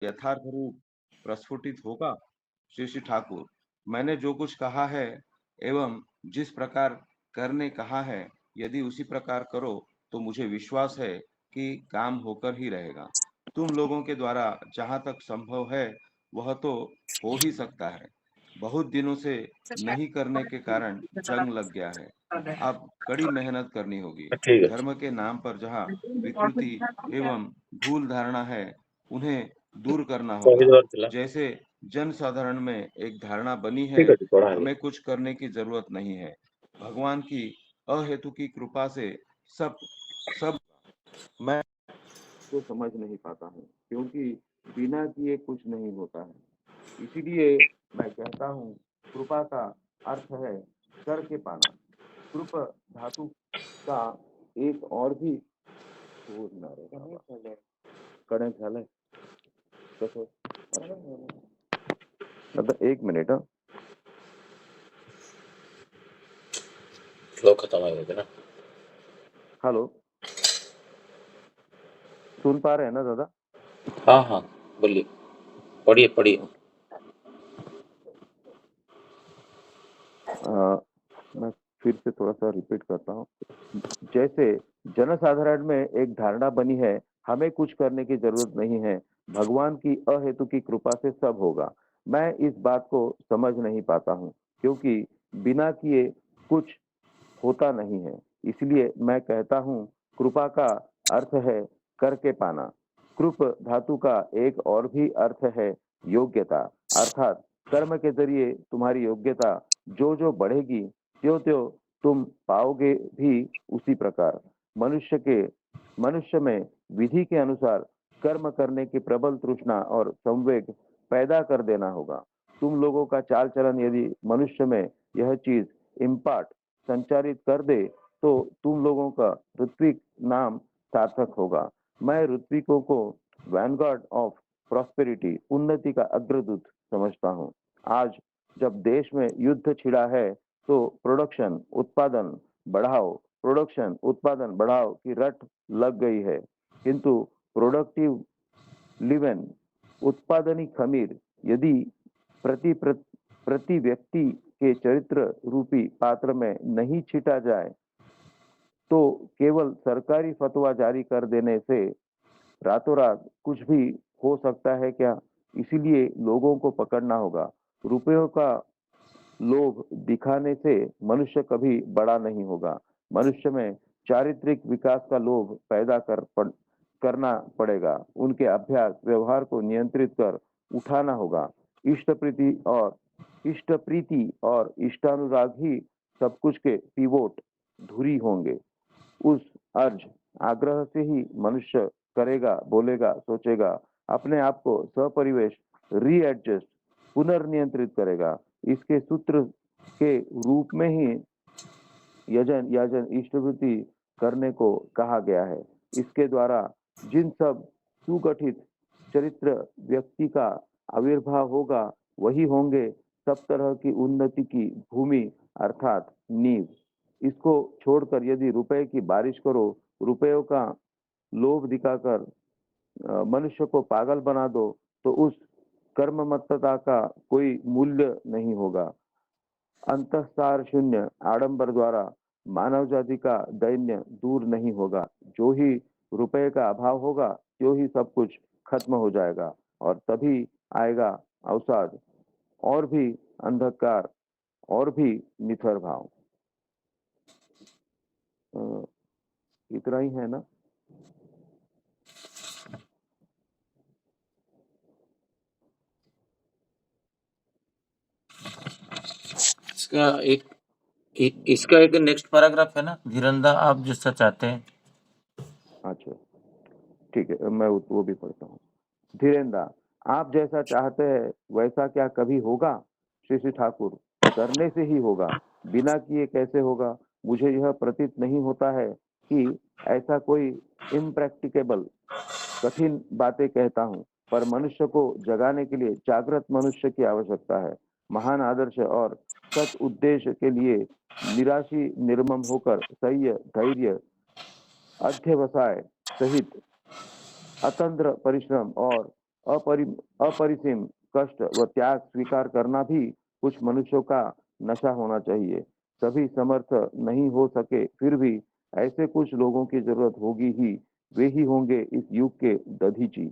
यथार्थ रूप प्रस्फुटित होगा? श्री श्री ठाकुर, मैंने जो कुछ कहा है एवं जिस प्रकार करने कहा है, यदि उसी प्रकार करो तो मुझे विश्वास है कि काम होकर ही रहेगा। तुम लोगों के द्वारा जहाँ तक संभव है वह तो हो ही सकता है। बहुत दिनों से नहीं करने के कारण जंग लग गया है। अब कड़ी मेहनत करनी होगी। ठीक है। धर्म के नाम पर जहाँ विकृति एवं भूल धारणा है, उन्हें दूर करना होगा। କହିଦେବାର ଥିଲା। जैसे जन साधारण में एक धारणा बनी है, ଠିକ ଅଛି ପଢା ହେଲା। हमें कुछ करने की जरूरत नहीं है। भगवान की अहेतु की कृपा से सब सब मैं तो समझ नहीं पाता हूँ, क्योंकि बिना किए कुछ नहीं होता है। इसीलिए मैं कहता हूँ, कृपा का अर्थ है करके पाना। कृप धातु का एक और भी कड़े झालंय कसं आता एक मिनिट हं. फ्लो खत्म हो गया ना। हेलो, सुन पा रहे हैं ना दादा? हाँ हाँ, बोलिए, पढ़िए पढ़िए। मैं फिर से थोड़ा सा रिपीट करता हूँ। जैसे जनसाधारण में एक धारणा बनी है, हमें कुछ करने की जरूरत नहीं है, भगवान की अहेतु की कृपा से सब होगा। मैं इस बात को समझ नहीं पाता हूँ, क्योंकि बिना किए कुछ होता नहीं है। इसलिए मैं कहता हूँ, कृपा का अर्थ है करके पाना। कृप धातु का एक और भी अर्थ है योग्यता, अर्थात कर्म के जरिए तुम्हारी योग्यता जो जो बढ़ेगी, त्यों त्यों तुम पाओगे भी उसी प्रकार। मनुष्य में विधि के अनुसार कर्म करने की प्रबल तृष्णा और संवेग पैदा कर देना होगा। तुम लोगों का चाल चलन यदि मनुष्य में यह चीज इम्पार्ट संचारित कर दे, तो तुम लोगों का ऋत्विक नाम सार्थक होगा। मैं ऋत्विकों को वैनगार्ड ऑफ प्रॉस्पेरिटी, उन्नति का अग्रदूत समझता हूँ। आज जब देश में युद्ध छिड़ा है, तो प्रोडक्शन उत्पादन बढ़ाओ की रट लग गई है, किंतु प्रोडक्टिव लिवेन उत्पादनी खमीर यदि प्रति प्रति व्यक्ति के चरित्र रूपी पात्र में नहीं छीटा जाए, तो केवल सरकारी फतवा जारी कर देने से रातों रात कुछ भी हो सकता है क्या? इसीलिए लोगों को पकड़ना होगा। रुपयों का लोभ दिखाने से मनुष्य कभी बड़ा नहीं होगा। मनुष्य में चारित्रिक विकास का लोभ करना पड़ेगा। उनके अभ्यास व्यवहार को नियंत्रित कर उठाना होगा। इष्ट प्रीति और इष्टानुराग ही सब कुछ के पिवोट धुरी होंगे। उस अर्ज आग्रह से ही मनुष्य करेगा, बोलेगा, सोचेगा, अपने आप को सपरिवेश रीएडजस्ट पुनर्नियंत्रित करेगा। इसके सूत्र के रूप में ही यजन याजन इष्टवृत्ति करने को कहा गया है। इसके द्वारा जिन सब सुगठित चरित्र व्यक्ति का आविर्भाव होगा, वही होंगे सब तरह की उन्नति की भूमि, अर्थात नींव। इसको छोड़कर यदि रुपए की बारिश करो, रुपयों का लोभ दिखाकर मनुष्य को पागल बना दो, तो उस कर्ममत्तता का कोई मूल्य नहीं होगा। अंतःसार शून्य आडंबर द्वारा मानव जाति का दैन्य दूर नहीं होगा। जो ही रुपए का अभाव होगा, त्यों ही सब कुछ खत्म हो जाएगा, और तभी आएगा अवसाद, और भी अंधकार, और भी निथर भाव। अ, इतना ही है ना? इसका इसका एक नेक्स्ट पैराग्राफ है ना, धीरंदा आप जिसका चाहते हैं। अच्छा, ठीक है, मैं वो भी पढ़ता हूँ। धीरेन्द्र, आप जैसा चाहते हैं वैसा क्या कभी होगा? श्री श्री ठाकुर, करने से ही होगा, बिना किए कैसे होगा? मुझे यह प्रतीत नहीं होता है कि ऐसा कोई इम्प्रैक्टिकेबल कठिन बातें कहता हूँ, पर मनुष्य को जगाने के लिए जागृत मनुष्य की आवश्यकता है। महान आदर्श और सत उद्देश्य के लिए निराशी निर्मम होकर सह्य धैर्य अध्यवसाय सहित अतंद्र परिश्रम और अपरिसीम कष्ट व त्याग स्वीकार करना भी कुछ मनुष्यों का नशा होना चाहिए। सभी समर्थ नहीं हो सके, फिर भी ऐसे कुछ लोगों की जरूरत होगी ही, वे ही होंगे इस युग के दधीची।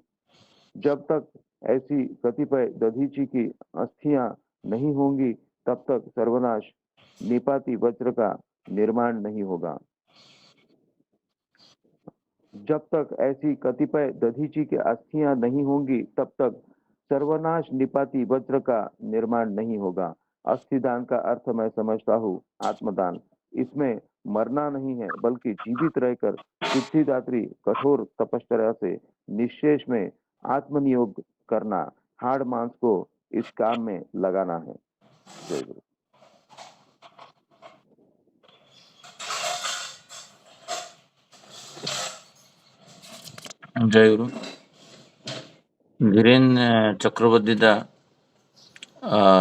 जब तक ऐसी कतिपय दधीची की अस्थियां नहीं होंगी, तब तक सर्वनाश निपाति वज्र का निर्माण नहीं होगा। जब तक ऐसी कतिपय दधीची की अस्थियां नहीं होंगी, तब तक सर्वनाश निपाति वज्र का निर्माण नहीं होगा। अस्थिदान का अर्थ मैं समझता हूँ आत्मदान। इसमें मरना नहीं है, बल्कि जीवित रहकर सिद्धिदात्री कठोर तपश्चर्या से निश्शेष में आत्मनियोग करना, हाड़ मांस को इस काम में लगाना है। जय गुरु। जय गुरु। धीरेन्द्र चक्रवर्ती दा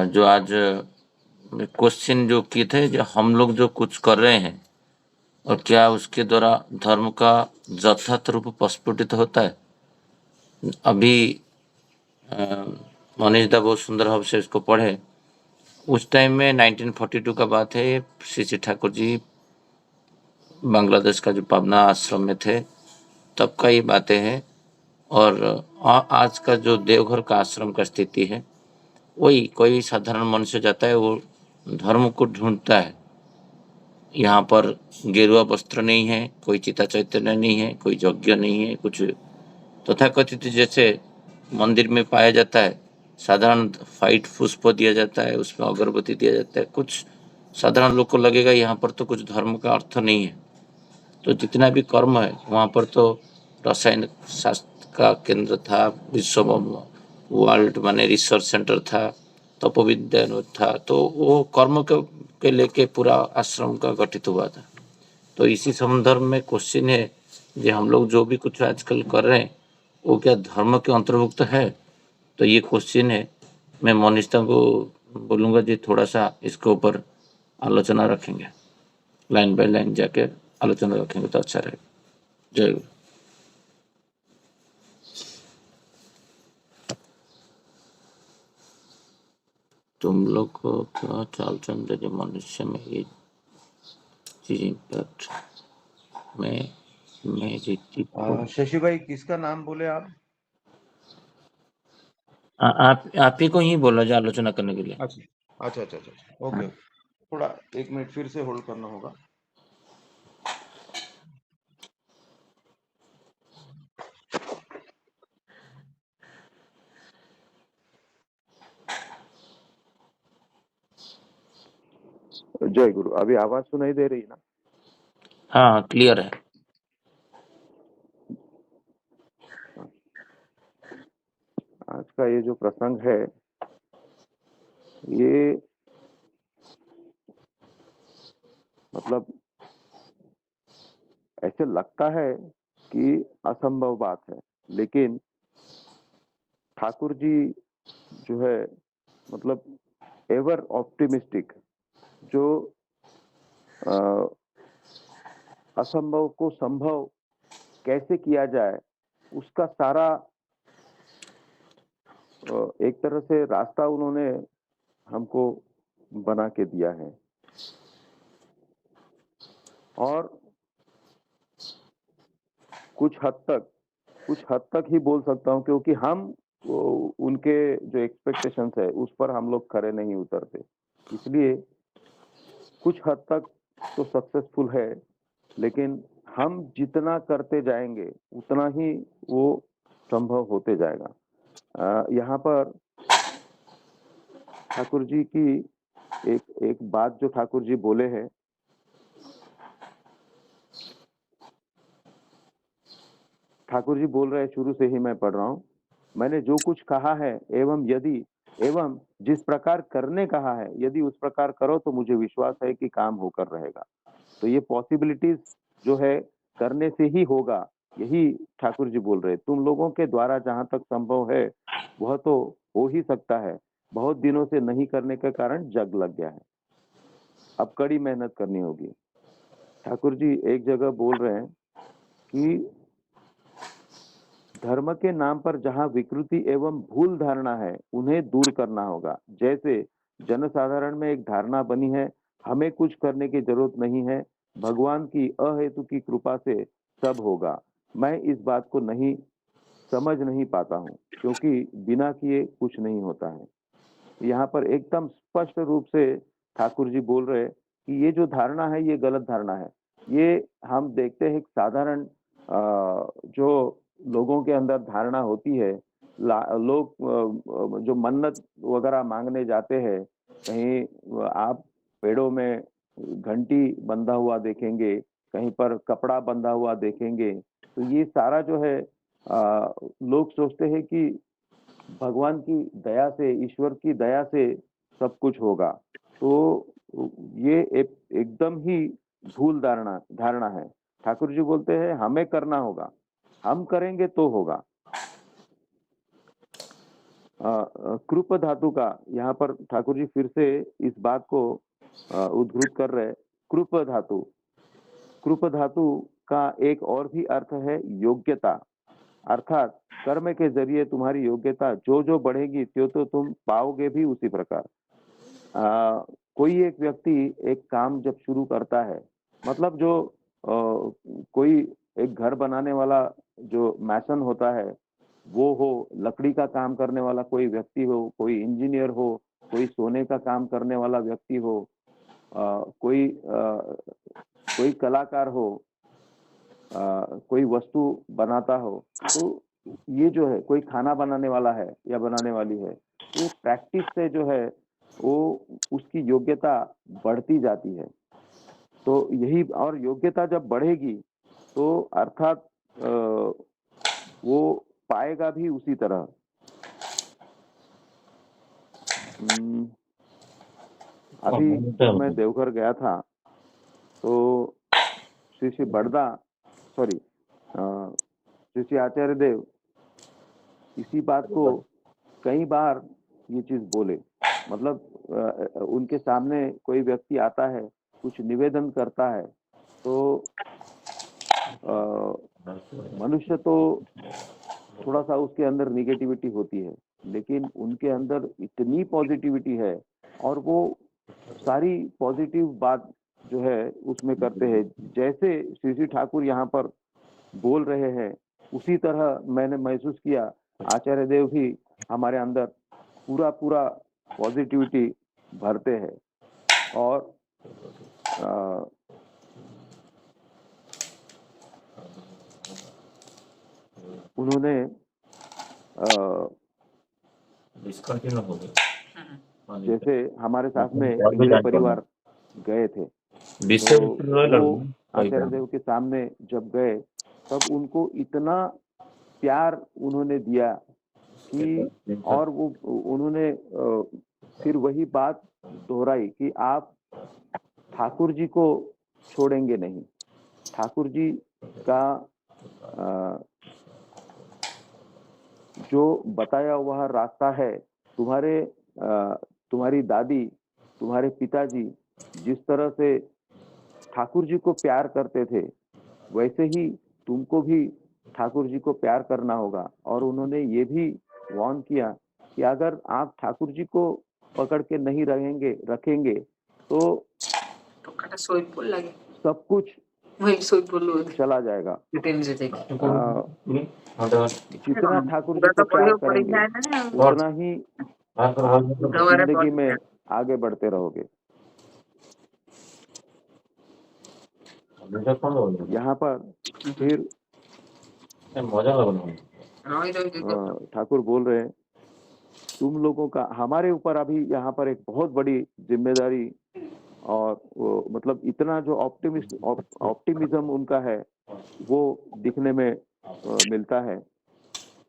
जो आज क्वेश्चन जो किए थे, जो हम लोग जो कुछ कर रहे हैं और क्या उसके द्वारा धर्म का यथार्थ रूप प्रस्फुटित होता है। अभी मनीष दा बहुत सुंदर भाव से इसको पढ़े। उस टाइम में 1942 का बात है। श्री श्री ठाकुर जी बांग्लादेश का जो पाबना आश्रम में थे, तब का ये बातें हैं। और आज का जो देवघर का आश्रम का स्थिति है, वही कोई साधारण मनुष्य जाता है, वो धर्म को ढूंढता है। यहाँ पर गेरुआ वस्त्र नहीं है, कोई चिता चैतन्य नहीं है, कोई यज्ञ नहीं है, कुछ तथाकथित जैसे मंदिर में पाया जाता है। साधारण फाइट पुष्प दिया जाता है, उसमें अगरबत्ती दिया जाता है। कुछ साधारण लोग को लगेगा यहाँ पर तो कुछ धर्म का अर्थ नहीं है। तो जितना भी कर्म है वहाँ पर तो रसायन शास्त्र का केंद्र था, विश्व वर्ल्ड माने रिसर्च सेंटर था, तपोविद्या था। तो वो कर्म के लेके पूरा आश्रम का गठित हुआ था। तो इसी संदर्भ में क्वेश्चन है, जो हम लोग जो भी कुछ आजकल कर रहे हैं वो क्या धर्म के अंतर्भुक्त है। तो ये क्वेश्चन है। मैं मोनिस्ता को बोलूँगा जी, थोड़ा सा इसके ऊपर आलोचना रखेंगे, लाइन बाय लाइन जाके आलोचना रखेंगे तो अच्छा रहेगा। जय गुरु। तुम लोग को क्या चाल चंद जो मनुष्य में ये चीज इम्पैक्ट में शशि भाई, किसका नाम बोले आप? आप ही को ही बोला जो आलोचना करने के लिए। अच्छा अच्छा अच्छा अच्छा, ओके। थोड़ा 1 मिनट फिर से होल्ड करना होगा। जय गुरु। अभी आवाज सुनाई दे रही ना? हाँ, क्लियर है। आज का ये जो प्रसंग है, ये मतलब ऐसे लगता है कि असंभव बात है, लेकिन ठाकुर जी जो है, मतलब एवर ऑप्टिमिस्टिक, जो असंभव को संभव कैसे किया जाए, उसका सारा एक तरह से रास्ता उन्होंने हमको बना के दिया है। और कुछ हद तक ही बोल सकता हूँ, क्योंकि हम उनके जो एक्सपेक्टेशंस है उस पर हम लोग खरे नहीं उतरते, इसलिए कुछ हद तक तो सक्सेसफुल है, लेकिन हम जितना करते जाएंगे उतना ही वो संभव होते जाएगा। यहाँ पर ठाकुर जी की एक बात जो ठाकुर जी बोले हैं, ठाकुर जी बोल रहे हैं, शुरू से ही मैं पढ़ रहा हूँ। मैंने जो कुछ कहा है एवं जिस प्रकार करने कहा है, यदि उस प्रकार करो तो मुझे विश्वास है कि काम होकर रहेगा। तो ये पॉसिबिलिटीज जो है करने से ही होगा, यही ठाकुर जी बोल रहे हैं। तुम लोगों के द्वारा जहां तक संभव है वह तो हो ही सकता है, बहुत दिनों से नहीं करने के कारण जग लग गया है, अब कड़ी मेहनत करनी होगी। ठाकुर जी एक जगह बोल रहे हैं कि धर्म के नाम पर जहाँ विकृति एवं भूल धारणा है उन्हें दूर करना होगा। जैसे जनसाधारण में एक धारणा बनी है, हमें कुछ करने की जरूरत नहीं है, भगवान की अहेतु की कृपा से सब होगा। मैं इस बात को समझ नहीं पाता हूँ, क्योंकि बिना किए कुछ नहीं होता है। यहाँ पर एकदम स्पष्ट रूप से ठाकुर जी बोल रहे हैं कि ये जो धारणा है ये गलत धारणा है। ये हम देखते हैं कि साधारण जो लोगों के अंदर धारणा होती है, लोग जो मन्नत वगैरह मांगने जाते हैं, कहीं आप पेड़ों में घंटी बंधा हुआ देखेंगे, कहीं पर कपड़ा बंधा हुआ देखेंगे। तो ये सारा जो है लोग सोचते हैं कि भगवान की दया से, ईश्वर की दया से सब कुछ होगा। तो ये एकदम ही भूल धारणा धारणा है। ठाकुर जी बोलते हैं हमें करना होगा, हम करेंगे तो होगा। कृप धातु का यहाँ पर ठाकुर जी फिर से इस बात को उद्धृत कर रहे हैं। कृप धातु, कृप धातु का एक और भी अर्थ है योग्यता, अर्थात कर्म के जरिए तुम्हारी योग्यता जो जो बढ़ेगी त्यो तो तुम पाओगे भी उसी प्रकार। कोई एक व्यक्ति एक काम जब शुरू करता है, मतलब जो कोई एक घर बनाने वाला जो मैसन होता है वो हो, लकड़ी का काम करने वाला कोई व्यक्ति हो, कोई इंजीनियर हो, कोई सोने का काम करने वाला व्यक्ति हो, कोई कलाकार हो, कोई वस्तु बनाता हो, तो ये जो है कोई खाना बनाने वाला है या बनाने वाली है, ये प्रैक्टिस से जो है वो उसकी योग्यता बढ़ती जाती है। तो यही, और योग्यता जब बढ़ेगी तो अर्थात वो पाएगा भी उसी तरह। अभी जब मैं देवघर गया था तो श्री श्री श्री आचार्य देव इसी बात को कई बार ये चीज बोले। मतलब उनके सामने कोई व्यक्ति आता है, कुछ निवेदन करता है, तो मनुष्य तो थोड़ा सा उसके अंदर निगेटिविटी होती है, लेकिन उनके अंदर इतनी पॉजिटिविटी है और वो सारी पॉजिटिव बात जो है उसमें करते हैं। जैसे श्री श्री ठाकुर यहाँ पर बोल रहे हैं उसी तरह मैंने महसूस किया आचार्य देव भी हमारे अंदर पूरा पूरा पॉजिटिविटी भरते हैं। और उन्होंने जैसे हमारे साथ में इंद्र परिवार गए थे, तो वो आचार्य देव के सामने जब गए तब उनको इतना प्यार उन्होंने दिया कि, और वो उन्होंने फिर वही बात दोहराई कि आप ठाकुर जी को छोड़ेंगे नहीं, ठाकुर जी का जो बताया हुआ रास्ता है, तुम्हारी दादी, तुम्हारे पिताजी जिस तरह से ठाकुर जी को प्यार करते थे, वैसे ही तुमको भी ठाकुर जी को प्यार करना होगा। और उन्होंने ये भी वार्न किया कि अगर आप ठाकुर जी को पकड़ के नहीं रखेंगे तो सब कुछ चला जाएगा। जितना ठाकुर जी को प्यार करेंगे उतना ही आप जिंदगी में आगे बढ़ते रहोगे। यहाँ पर फिर ठाकुर बोल रहे हैं तुम लोगों का हमारे ऊपर अभी यहाँ पर एक बहुत बड़ी जिम्मेदारी, और मतलब इतना जो ऑप्टिमिज्म उनका है वो दिखने में मिलता है।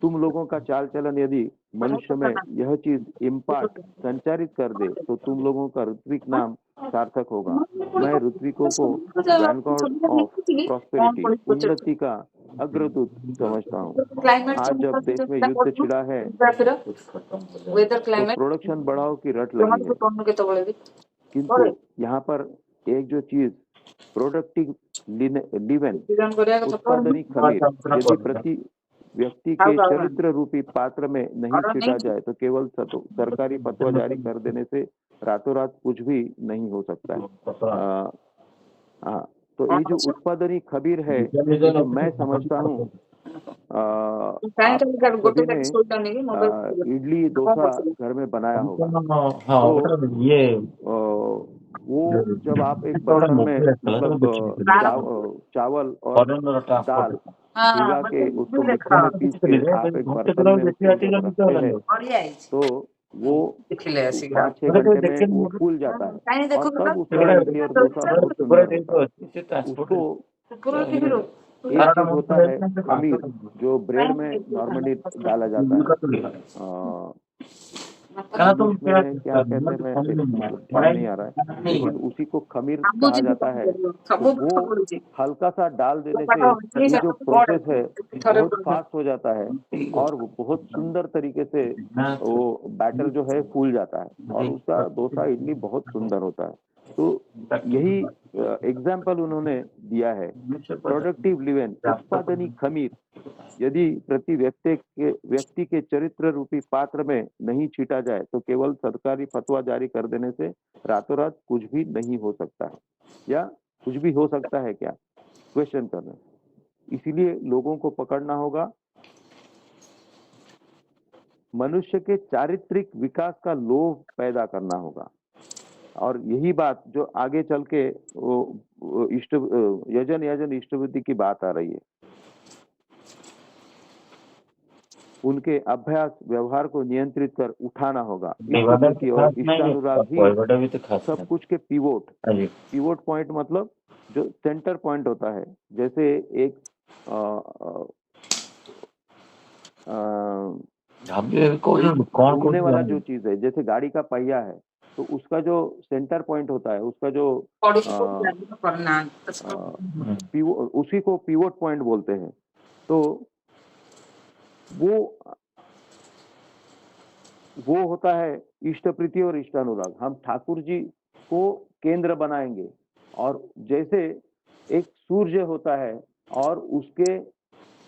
तुम लोगों का चाल चलन यदि मनुष्य में यह चीज इम्पैक्ट संचारित कर दे तो तुम लोगों का ऋत्विक नाम सार्थक होगा। मैं ऋत्विकों को वैनगार्ड ऑफ प्रॉस्पेरिटी, उन्नति का अग्रदूत समझता हूँ। आज जब देश में युद्ध छिड़ा है तो प्रोडक्शन बढ़ाओ की रट लगी है, किंतु यहाँ पर एक जो चीज प्रोडक्टिव लिवेन उत्पादनी खमीर यदि व्यक्ति के चरित्र रूपी पात्र में नहीं छीटा जाए तो केवल सरकारी फतवा जारी कर देने से रातों रात कुछ भी नहीं हो सकता है। हाँ, तो ये जो उत्पादनी खबीर है, ये जो मैं समझता हूँ आप सभी ने इडली डोसा घर में बनाया होगा। तो वो जब आप एक बर्तन में मतलब चावल और दाल भिगा के उसको मिक्सी में पीस के आप एक बर्तन में उसको जब रखते हैं तो वो 5-6 घंटे में वो फूल जाता है और तब उसका इडली और डोसा बहुत सुंदर होता है। उसको एक चीज होता है खमीर, जो ब्रेड में नॉर्मली डाला जाता है। इंग्लिश में क्या कहते हैं, मैं पढ़ नहीं आ रहा है, लेकिन उसी को खमीर कहा जाता है। तो वो हल्का सा डाल देने से ये जो प्रोसेस है बहुत फास्ट हो जाता है और वो बहुत सुंदर तरीके से वो बैटर जो है फूल जाता है और उसका डोसा इडली बहुत सुंदर होता है। तो यही एग्जाम्पल उन्होंने दिया है। प्रोडक्टिव लिवेन, उत्पादनी खमीर यदि प्रति व्यक्ति के चरित्र रूपी पात्र में नहीं छीटा जाए तो केवल सरकारी फतवा जारी कर देने से रातों रात कुछ भी नहीं हो सकता है, या कुछ भी हो सकता है क्या, क्वेश्चन कर रहे हैं। इसीलिए लोगों को पकड़ना होगा, मनुष्य के चारित्रिक विकास का लोभ पैदा करना होगा और यही बात जो आगे चल के यजन इष्टबुद्धि की बात आ रही है। उनके अभ्यास व्यवहार को नियंत्रित कर उठाना होगा। की और इष्टानुराग ही सब कुछ के पिवोट पॉइंट मतलब जो सेंटर पॉइंट होता है। जैसे एक घूमने वाला जो चीज है, जैसे गाड़ी का पहिया है तो उसका जो सेंटर पॉइंट होता है, उसका जो उसी को पिवोट पॉइंट बोलते हैं। तो वो होता है इष्ट प्रीति और इष्टानुराग। हम ठाकुर जी को केंद्र बनाएंगे और जैसे एक सूर्य होता है और उसके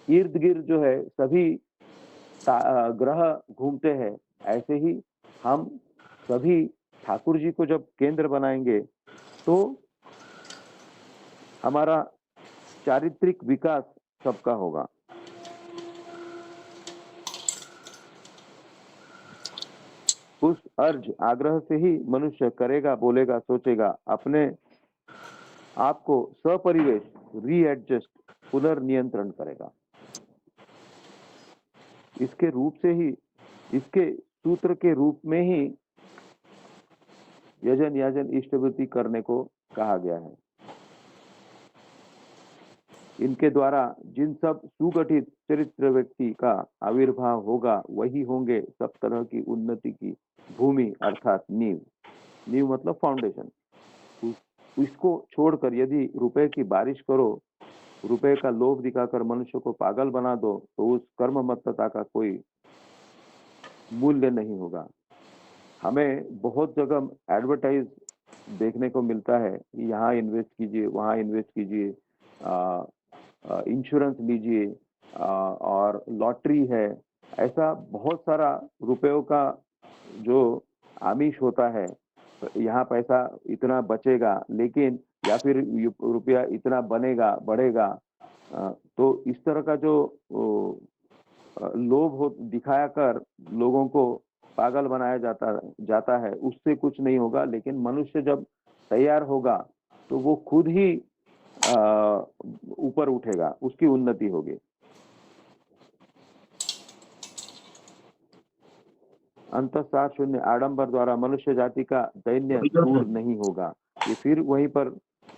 इर्द गिर्द जो है सभी ग्रह घूमते हैं, ऐसे ही हम सभी ठाकुर जी को जब केंद्र बनाएंगे तो हमारा चारित्रिक विकास सबका होगा। उस अर्ज आग्रह से ही मनुष्य करेगा, बोलेगा, सोचेगा, अपने आप को सपरिवेश रीएडजस्ट पुनर्नियंत्रण करेगा। इसके रूप से ही, इसके सूत्र के रूप में ही यजन याजन इष्टवृत्ति करने को कहा गया है। इनके द्वारा जिन सब सुगठित चरित्र व्यक्ति का आविर्भाव होगा वही होंगे सब तरह की उन्नति की भूमि अर्थात नींव मतलब फाउंडेशन। इसको छोड़कर यदि रुपए की बारिश करो, रुपए का लोभ दिखाकर मनुष्य को पागल बना दो तो उस कर्ममत्तता का कोई मूल्य नहीं होगा। हमें बहुत जगह एडवर्टाइज देखने को मिलता है कि यहाँ इन्वेस्ट कीजिए, वहाँ इन्वेस्ट कीजिए, इंश्योरेंस लीजिए और लॉटरी है। ऐसा बहुत सारा रुपयों का जो आमिष होता है, यहाँ पैसा इतना बचेगा लेकिन या फिर रुपया इतना बनेगा बढ़ेगा। तो इस तरह का जो लोभ दिखाया कर लोगों को पागल बनाया जाता है, उससे कुछ नहीं होगा। लेकिन मनुष्य जब तैयार होगा तो वो खुद ही ऊपर उठेगा, उसकी उन्नति होगी। अंतःसार शून्य आडंबर द्वारा मनुष्य जाति का दैन्य दूर नहीं होगा। ये फिर वहीं पर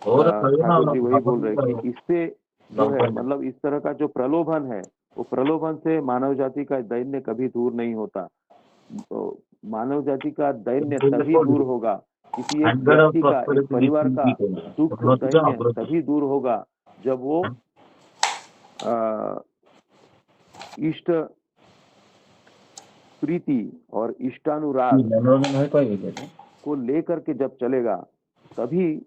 ठाकुर जी वही बोल रहे कि इससे जो है मतलब इस तरह का जो प्रलोभन है, वो प्रलोभन से मानव जाति का दैन्य कभी दूर नहीं होता। तो मानव जाति का दैन्य तभी दूर होगा, किसी एक व्यक्ति का, एक परिवार का दुख दैन्य तभी दूर होगा जब वो इष्ट प्रीति और इष्टानुराग को लेकर के जब चलेगा, तभी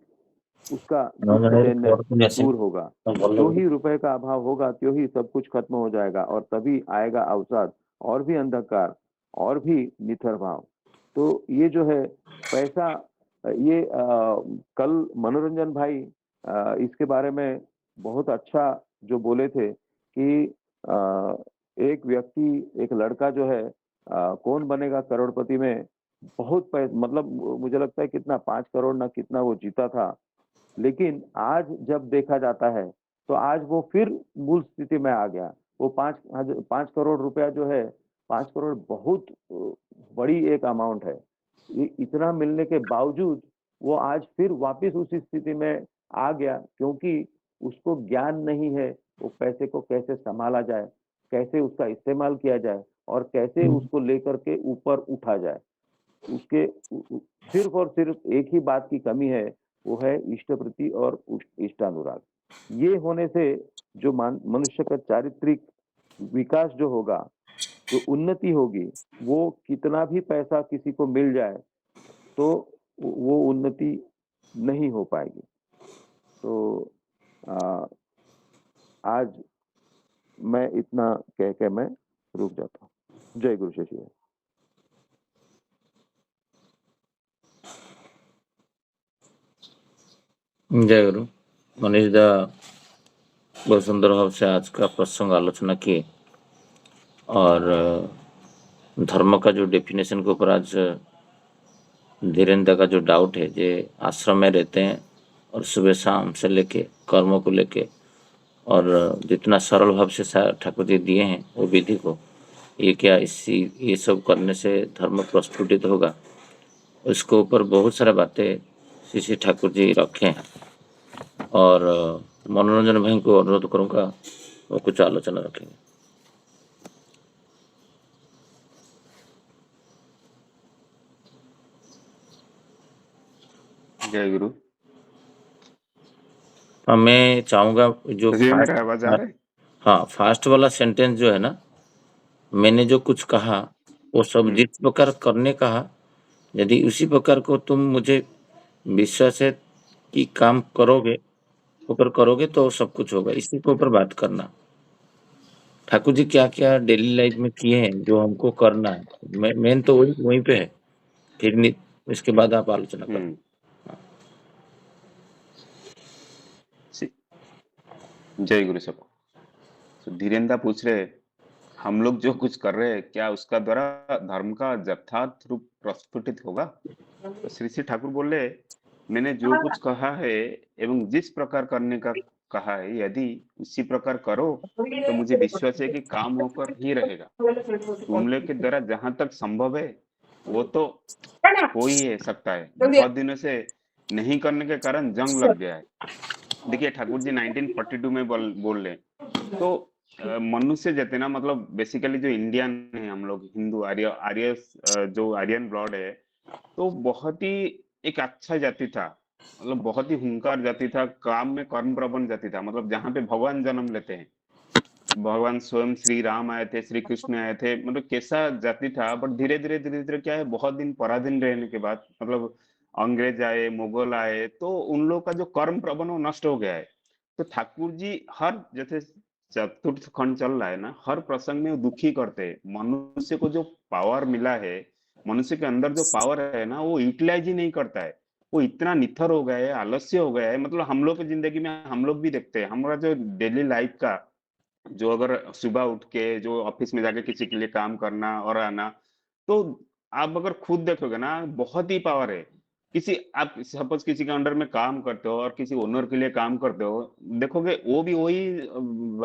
उसका दुख नॉमिनल दैन्य कोऑर्डिनेशन दूर होगा। जो ही रुपए का अभाव होगा, त्यो ही सब कुछ खत्म हो जाएगा और तभी आएगा अवसाद और भी अंधकार और भी निथर भाव। तो ये जो है पैसा, ये कल मनोरंजन भाई इसके बारे में बहुत अच्छा जो बोले थे कि एक व्यक्ति, एक लड़का जो है कौन बनेगा करोड़पति में बहुत मतलब मुझे लगता है कितना 5 करोड़ ना कितना वो जीता था। लेकिन आज जब देखा जाता है तो आज वो फिर मूल स्थिति में आ गया। वो 5 करोड़ रुपया जो है, 5 करोड़ बहुत बड़ी एक अमाउंट है। इतना मिलने के बावजूद वो आज फिर वापस उसी स्थिति में आ गया, क्योंकि उसको ज्ञान नहीं है वो पैसे को कैसे संभाला जाए, कैसे उसका इस्तेमाल किया जाए और कैसे उसको लेकर के ऊपर उठा जाए। उसके सिर्फ और सिर्फ एक ही बात की कमी है, वो है इष्टवृत्ति और इष्टानुराग। ये होने से जो मनुष्य का चारित्रिक विकास जो होगा, जो उन्नति होगी, वो कितना भी पैसा किसी को मिल जाए तो वो उन्नति नहीं हो पाएगी। तो आज मैं इतना कह के मैं रुक जाता हूँ। जय गुरु शशि। जय गुरु। मनीष दा बहुत सुंदर भाव से आज का प्रसंग आलोचना किए और धर्म का जो डेफिनेशन के ऊपर आज धीरेन्द्र का जो डाउट है, जे आश्रम में रहते हैं और सुबह शाम से लेके कर्मों को लेके और जितना सरल भाव से ठाकुर जी दिए हैं वो विधि को, ये क्या ये सब करने से धर्म प्रस्फुटित होगा, उसके ऊपर बहुत सारा बातें श्री ठाकुर जी रखे हैं। और मनोरंजन भाई को अनुरोध करूंगा वो कुछ आलोचना रखेंगे। जय गुरु। हाँ, मैं चाहूंगा जो मेरा आवाज आ रहा है? हाँ, फास्ट वाला सेंटेंस जो है ना, मैंने जो कुछ कहा वो सब जिस प्रकार करने कहा, यदि उसी प्रकार को तुम मुझे विश्वास है कि काम करोगे, ऊपर करोगे तो सब कुछ होगा। इसी के ऊपर बात करना, ठाकुर जी क्या क्या डेली लाइफ में किए हैं जो हमको करना है, मेन तो वहीं पे है। फिर नहीं, इसके बाद आप आलोचना करें। जय गुरु सबको। तो धीरेन्द्र पूछ रहे, हम लोग जो कुछ कर रहे हैं क्या उसका द्वारा धर्म का यथार्थ रूप प्रस्फुटित होगा? तो श्री श्री ठाकुर बोले, मैंने जो कुछ कहा है एवं जिस प्रकार करने का कहा है, यदि उसी प्रकार करो तो मुझे विश्वास है कि काम होकर ही रहेगा। तुम लोग के द्वारा जहां तक संभव है वो तो हो ही है सकता है। बहुत दिनों से नहीं करने के कारण जंग लग गया है। देखिए ठाकुर जी 1942 में बोल रहे, तो मनुष्य जैसे ना, मतलब बेसिकली जो इंडियन है, हम लोग हिंदू आर्य आर्य जो आर्यन ब्लड है, तो बहुत ही एक अच्छा जाति था, मतलब बहुत ही हुंकार जाति था, काम में कर्म प्रबंध जाति था, मतलब जहाँ पे भगवान जन्म लेते हैं, भगवान स्वयं श्री राम आए थे, श्री कृष्ण आए थे, मतलब कैसा जाति था। बट धीरे धीरे क्या है, बहुत दिन पराधीन रहने के बाद, मतलब अंग्रेज आए, मुगल आए, तो उन लोग का जो कर्म प्रबंध वो नष्ट हो गया है। तो ठाकुर जी हर, जैसे चतुर्थ खंड चल रहा है ना, हर प्रसंग में वो दुखी करते हैं। मनुष्य को जो पावर मिला है, मनुष्य के अंदर जो पावर है ना, वो यूटिलाइज ही नहीं करता है। वो इतना निथर हो गया है, आलस्य हो गया है। मतलब हम लोग की जिंदगी में हम लोग भी देखते हैं, हमारा जो डेली लाइफ का, जो अगर सुबह उठ के जो ऑफिस में जाके किसी के लिए काम करना और आना, तो आप अगर खुद देखोगे ना, बहुत ही पावर है। किसी, आप सपोज किसी के अंडर में काम करते हो और किसी ओनर के लिए काम करते हो, देखोगे वो भी वही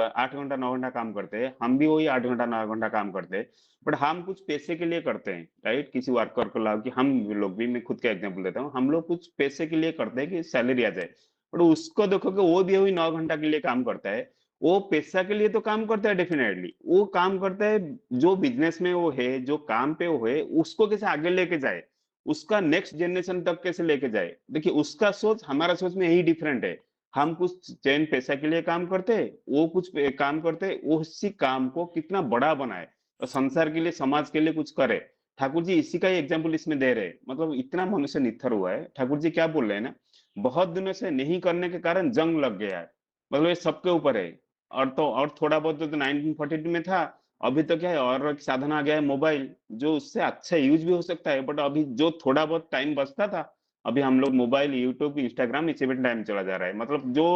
8 घंटा 9 घंटा काम करते हैं, हम भी वही 8 घंटा 9 घंटा काम करते हैं। बट हम कुछ पैसे के लिए करते हैं, राइट? किसी वर्कर को लाओ, कि हम लोग भी, मैं खुद का एग्जाम्पल देता हूँ, हम लोग कुछ पैसे के लिए करते हैं कि सैलरी आ जाए। बट उसको देखोगे वो भी वही 9 घंटा के लिए काम करता है। वो पैसा के लिए तो काम करता है, डेफिनेटली वो काम करता है। जो बिजनेस में वो है, जो काम पे वो है, उसको कैसे आगे लेके जाए, उसका नेक्स्ट जनरेशन तक कैसे लेके जाए। देखिए उसका सोच हमारा सोच में यही डिफरेंट है। हम कुछ चैन पैसा के लिए काम करते हैं, वो कुछ काम करते हैं, वो उसी काम को कितना बड़ा बनाए और संसार के लिए, समाज के लिए कुछ करे। ठाकुर जी इसी का ही एग्जाम्पल इसमें दे रहे हैं। मतलब इतना मनुष्य निथर हुआ है। ठाकुर जी क्या बोल रहे हैं ना, बहुत दिनों से नहीं करने के कारण जंग लग गया है, मतलब ये सबके ऊपर है। और थोड़ा बहुत तो 1942 में था, अभी तो क्या है और एक साधन आ गया है मोबाइल, जो उससे अच्छा यूज भी हो सकता है, बट अभी जो थोड़ा बहुत टाइम बचता था, अभी हम लोग मोबाइल, यूट्यूब, इंस्टाग्राम इसी में टाइम चला जा रहा है। मतलब जो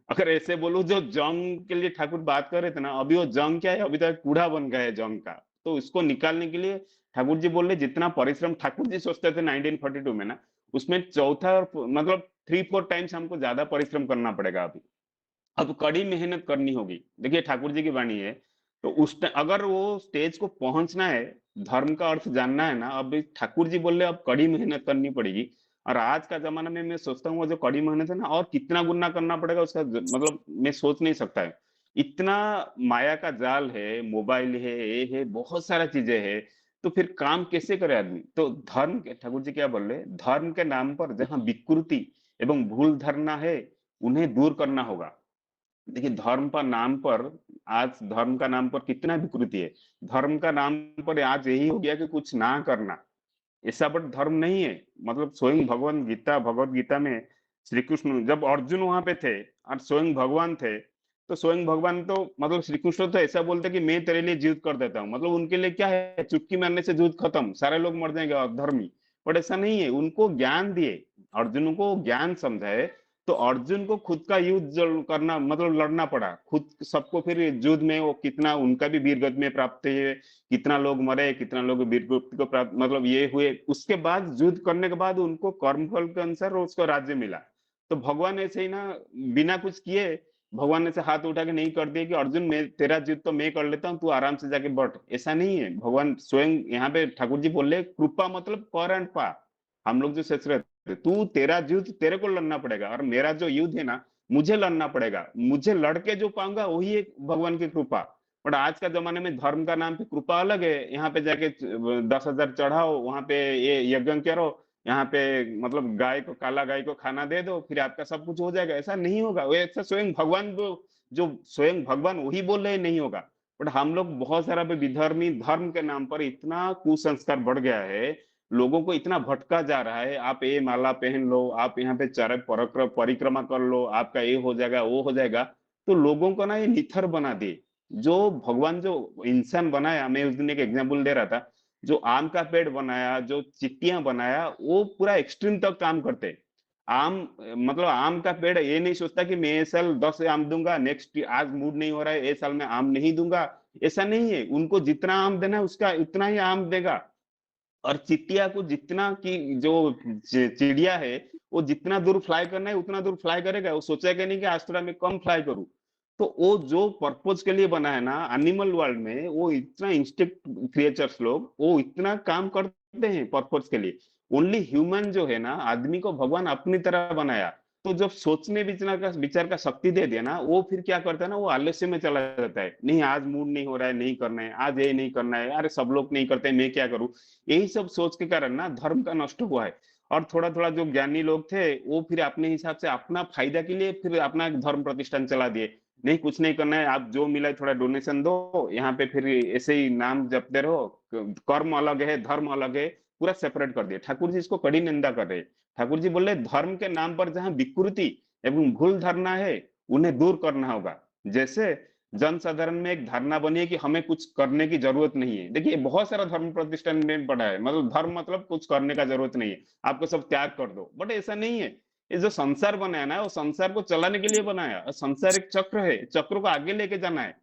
अगर ऐसे बोलूं, जो जंग के लिए ठाकुर बात कर रहे थे ना, अभी वो जंग क्या है, अभी तो एक कूड़ा बन गया है जंग का। तो इसको निकालने के लिए ठाकुर जी बोल रहे, जितना परिश्रम ठाकुर जी सोचते थे 1942 में ना, उसमें चौथा और मतलब 3-4 टाइम्स हमको ज्यादा परिश्रम करना पड़ेगा अभी। अब कड़ी मेहनत करनी होगी। देखिए ठाकुर जी की वाणी है, तो अगर वो स्टेज को पहुंचना है, धर्म का अर्थ जानना है ना, अब ठाकुर जी बोल रहे अब कड़ी मेहनत करनी पड़ेगी। और आज का जमाना में मैं सोचता हूँ वो जो कड़ी मेहनत है ना, और कितना गुना करना पड़ेगा उसका मतलब मैं सोच नहीं सकता है। इतना माया का जाल है, मोबाइल है, ये है, बहुत सारा चीजें है। तो फिर काम कैसे करे आदमी? तो धर्म के ठाकुर जी क्या बोल रहे हैं, धर्म के नाम पर जहाँ विकृति एवं भूल धरना है, उन्हें दूर करना होगा। देखिए धर्म पर नाम पर, आज धर्म का नाम पर कितना विकृति है। धर्म का नाम पर आज यही हो गया कि कुछ ना करना, ऐसा बट धर्म नहीं है। मतलब स्वयं भगवत गीता में श्री कृष्ण जब अर्जुन वहां पे थे और स्वयं भगवान थे, तो स्वयं भगवान तो मतलब श्री कृष्ण तो ऐसा बोलते कि मैं तेरे लिए युद्ध कर देता हूँ, मतलब उनके लिए क्या है, चुटकी मारने से युद्ध खत्म, सारे लोग मर जाएंगे अधर्मी। बट ऐसा नहीं है, उनको ज्ञान दिए, अर्जुन को ज्ञान समझाए। तो अर्जुन को खुद का युद्ध करना मतलब लड़ना पड़ा खुद सबको, फिर युद्ध में वो कितना उनका भी वीर गति में प्राप्त है, कितना लोग मरे, कितना लोग वीरगति को प्राप्त मतलब ये हुए, उसके बाद युद्ध करने के बाद उनको कर्मफल के अनुसार उसको राज्य मिला। तो भगवान ऐसे ही ना, बिना कुछ किए भगवान ने से हाथ उठा के नहीं कर दिया कि अर्जुन मैं तेरा युद्ध तो मैं कर लेता हूँ, तू आराम से जाके बढ़, ऐसा नहीं है। भगवान स्वयं यहाँ पे ठाकुर जी बोल रहे कृपा मतलब कर एंड पा। हम लोग जो सोच रहे थे, तू तेरा युद्ध तेरे को लड़ना पड़ेगा, और मेरा जो युद्ध है ना, मुझे लड़ना पड़ेगा, मुझे लड़के जो पाऊंगा वही एक भगवान की कृपा। बट आज का जमाने में धर्म का नाम पे कृपा अलग है, यहाँ पे जाके 10,000 चढ़ाओ, वहां पे ये यज्ञ करो, यहाँ पे मतलब गाय को, काला गाय को खाना दे दो, फिर आपका सब कुछ हो जाएगा, ऐसा नहीं होगा। वो ऐसा स्वयं भगवान जो स्वयं भगवान वही बोल रहे नहीं होगा। बट हम लोग बहुत सारा पे विधर्मी धर्म के नाम पर इतना कुसंस्कार बढ़ गया है, लोगों को इतना भटका जा रहा है। आप ये माला पहन लो, आप यहाँ पे चार परिक्रमा कर लो, आपका ये हो जाएगा वो हो जाएगा। तो लोगों को ना ये निथर बना दिए। जो भगवान जो इंसान बनाया, मैं उस दिन एक एग्जाम्पल दे रहा था, जो आम का पेड़ बनाया, जो चिट्टियां बनाया, वो पूरा एक्सट्रीम तक काम करते। आम मतलब आम का पेड़ ये नहीं सोचता कि मैं इस साल 10 आम दूंगा, नेक्स्ट आज मूड नहीं हो रहा है, इस साल मैं आम नहीं दूंगा। ऐसा नहीं है, उनको जितना आम देना है उसका उतना ही आम देगा। और चिट्टिया को जितना की जो चिड़िया है, वो जितना दूर फ्लाई करना है उतना दूर फ्लाई करेगा, वो सोचेगा नहीं कि आज थोड़ा मैं कम फ्लाई करूं। तो वो जो पर्पज के लिए बना है ना, एनिमल वर्ल्ड में वो इतना इंस्टिंक्ट क्रिएचर्स लोग वो इतना काम करते हैं पर्पज के लिए। ओनली ह्यूमन जो है ना, आदमी को भगवान अपनी तरह बनाया। तो जब सोचने विचार का शक्ति दे दिया ना, वो फिर क्या करता है ना, वो आलस्य में चला जाता है, नहीं आज मूड नहीं हो रहा है, नहीं करना है, आज ये नहीं करना है, अरे सब लोग नहीं करते मैं क्या करूं। यही सब सोच के कारण ना धर्म का नष्ट हुआ है। और थोड़ा थोड़ा जो ज्ञानी लोग थे, वो फिर अपने हिसाब से अपना फायदा के लिए फिर अपना एक धर्म प्रतिष्ठान चला दिए। नहीं कुछ नहीं करना है, आप जो मिला है थोड़ा डोनेशन दो, यहाँ पे फिर ऐसे ही नाम जपते रहो, कर्म अलग है धर्म अलग है, पूरा सेपरेट कर दिया। ठाकुर जी इसको कड़ी निंदा कर रहे। ठाकुर जी बोले धर्म के नाम पर जहाँ विकृति एवं भूल धरना है, उन्हें दूर करना होगा। जैसे जनसाधारण में एक धारणा बनी है कि हमें कुछ करने की जरूरत नहीं है। देखिए बहुत सारा धर्म प्रतिष्ठान में पढ़ा है, मतलब धर्म मतलब कुछ करने का जरूरत नहीं है, आपको सब त्याग कर दो, बट ऐसा नहीं है। ये जो संसार बनाया ना, वो संसार को चलाने के लिए बनाया। और संसार एक चक्र है, चक्र को आगे लेके जाना है।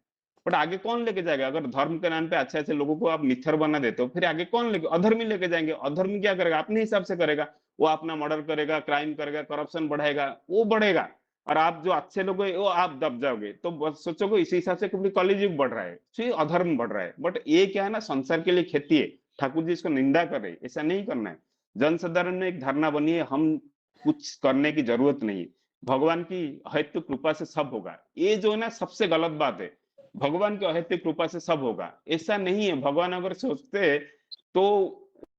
बट आगे कौन लेके जाएगा? अगर धर्म के नाम पे अच्छे अच्छे लोगों को आप निथर बना देते हो, फिर आगे कौन लेके, अधर्मी लेके जाएंगे। अधर्मी क्या करेगा? अपने हिसाब से करेगा, वो अपना मर्डर करेगा, क्राइम करेगा, करप्शन बढ़ाएगा, वो बढ़ेगा। और आप जो अच्छे लोग हैं वो आप दब जाओगे। तो बस सोचोगे इसी हिसाब से, क्योंकि कलयुग बढ़ रहा है, फिर अधर्म बढ़ रहा है। बट ये क्या है ना, संसार के लिए खेती है। ठाकुर जी इसको निंदा कर रहे, ऐसा नहीं करना है। जनसाधारण में एक धारणा बनी है, हम कुछ करने की जरूरत नहीं है, भगवान की अहेतु कृपा से सब होगा। ये जो है ना सबसे गलत बात है, भगवान की अहेतु कृपा से सब होगा, ऐसा नहीं है। भगवान अगर सोचते तो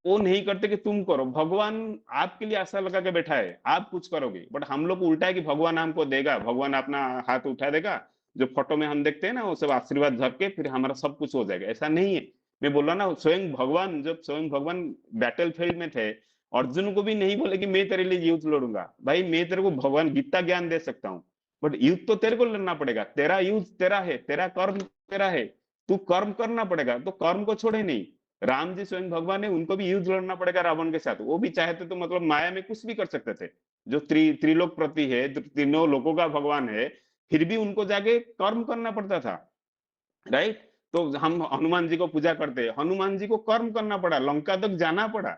वो नहीं करते कि तुम करो, भगवान आपके लिए आशा लगा के बैठा है, आप कुछ करोगे। बट हम लोग को उल्टा है कि भगवान हमको देगा, भगवान अपना हाथ उठा देगा, जो फोटो में हम देखते हैं ना, वो सब आशीर्वाद धर के फिर हमारा सब कुछ हो जाएगा, ऐसा नहीं है। मैं बोल रहा ना, स्वयं भगवान जब स्वयं भगवान बैटल फील्ड में थे, अर्जुन को भी नहीं बोले कि मैं तेरे लिए युद्ध लड़ूंगा, भाई मैं तेरे को भगवान गीता ज्ञान दे सकता हूँ, बट युद्ध तो तेरे को लड़ना पड़ेगा, तेरा युद्ध तेरा है, तेरा कर्म तेरा है, तू कर्म करना पड़ेगा, तो कर्म को छोड़े नहीं। राम जी स्वयं भगवान है, उनको भी युद्ध लड़ना पड़ेगा रावण के साथ, वो भी चाहते तो मतलब माया में कुछ भी कर सकते थे, जो त्रिलोक प्रति है, तीनों लोगों का भगवान है, फिर भी उनको जाके कर्म करना पड़ता था, राइट। तो हम हनुमान जी को पूजा करते हैं, हनुमान जी को कर्म करना पड़ा, लंका तक जाना पड़ा।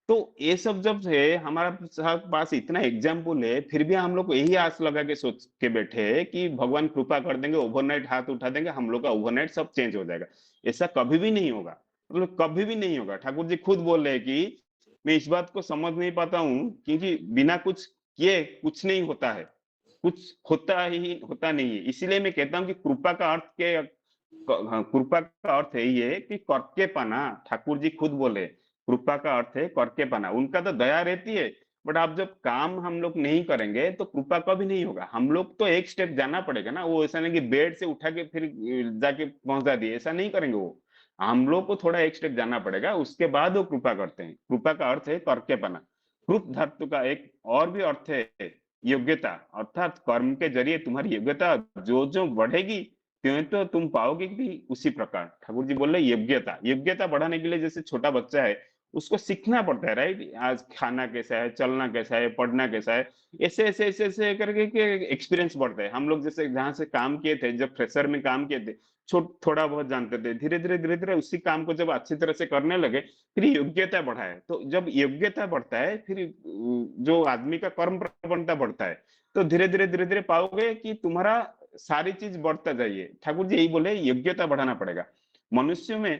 तो ये सब जब है हमारा पास इतना एग्जाम्पल है, फिर भी हम लोग को यही आस लगा के सोच के बैठे हैं कि भगवान कृपा कर देंगे, ओवरनाइट हाथ उठा देंगे, हम लोग का ओवरनाइट सब चेंज हो जाएगा। ऐसा कभी भी नहीं होगा, मतलब कभी भी नहीं होगा। ठाकुर जी खुद बोल रहे हैं कि मैं इस बात को समझ नहीं पाता हूँ, क्योंकि बिना कुछ किए कुछ नहीं होता है, कुछ होता ही होता नहीं है। इसीलिए मैं कहता हूँ कि कृपा का अर्थ के हाँ, कृपा का अर्थ है ये कि करके पाना। ठाकुर जी खुद बोले कृपा का अर्थ है करके पाना। उनका तो दया रहती है, बट आप जब काम हम लोग नहीं करेंगे तो कृपा कभी नहीं होगा। हम लोग तो एक स्टेप जाना पड़ेगा ना, वो ऐसा नहीं कि बेड से उठा के फिर जाके पहुंचा दिए, ऐसा नहीं करेंगे वो। हम लोग को थोड़ा एक स्टेप जाना पड़ेगा, उसके बाद वो कृपा करते हैं। कृपा का अर्थ है करके पाना। कृप धातु का एक और भी अर्थ है योग्यता, अर्थात कर्म के जरिए तुम्हारी योग्यता जो जो बढ़ेगी त्यों तो तुम पाओगे भी उसी प्रकार। ठाकुर जी बोल रहे योग्यता, योग्यता बढ़ाने के लिए जैसे छोटा बच्चा है उसको सीखना पड़ता है, राइट। आज खाना कैसा है, चलना कैसा है, पढ़ना कैसा है, ऐसे ऐसे ऐसे ऐसे करके के एक्सपीरियंस बढ़ता है। हम लोग जैसे जहां से काम किए थे, जब फ्रेशर में काम किए थे, थोड़ा बहुत जानते थे, धीरे धीरे उसी काम को जब अच्छी तरह से करने लगे, फिर योग्यता बढ़ा है। तो जब योग्यता बढ़ता है, फिर जो आदमी का कर्म प्रवणता बढ़ता है, तो धीरे धीरे पाओगे कि तुम्हारा सारी चीज बढ़ता जाइए। ठाकुर जी यही बोले योग्यता बढ़ाना पड़ेगा। मनुष्य में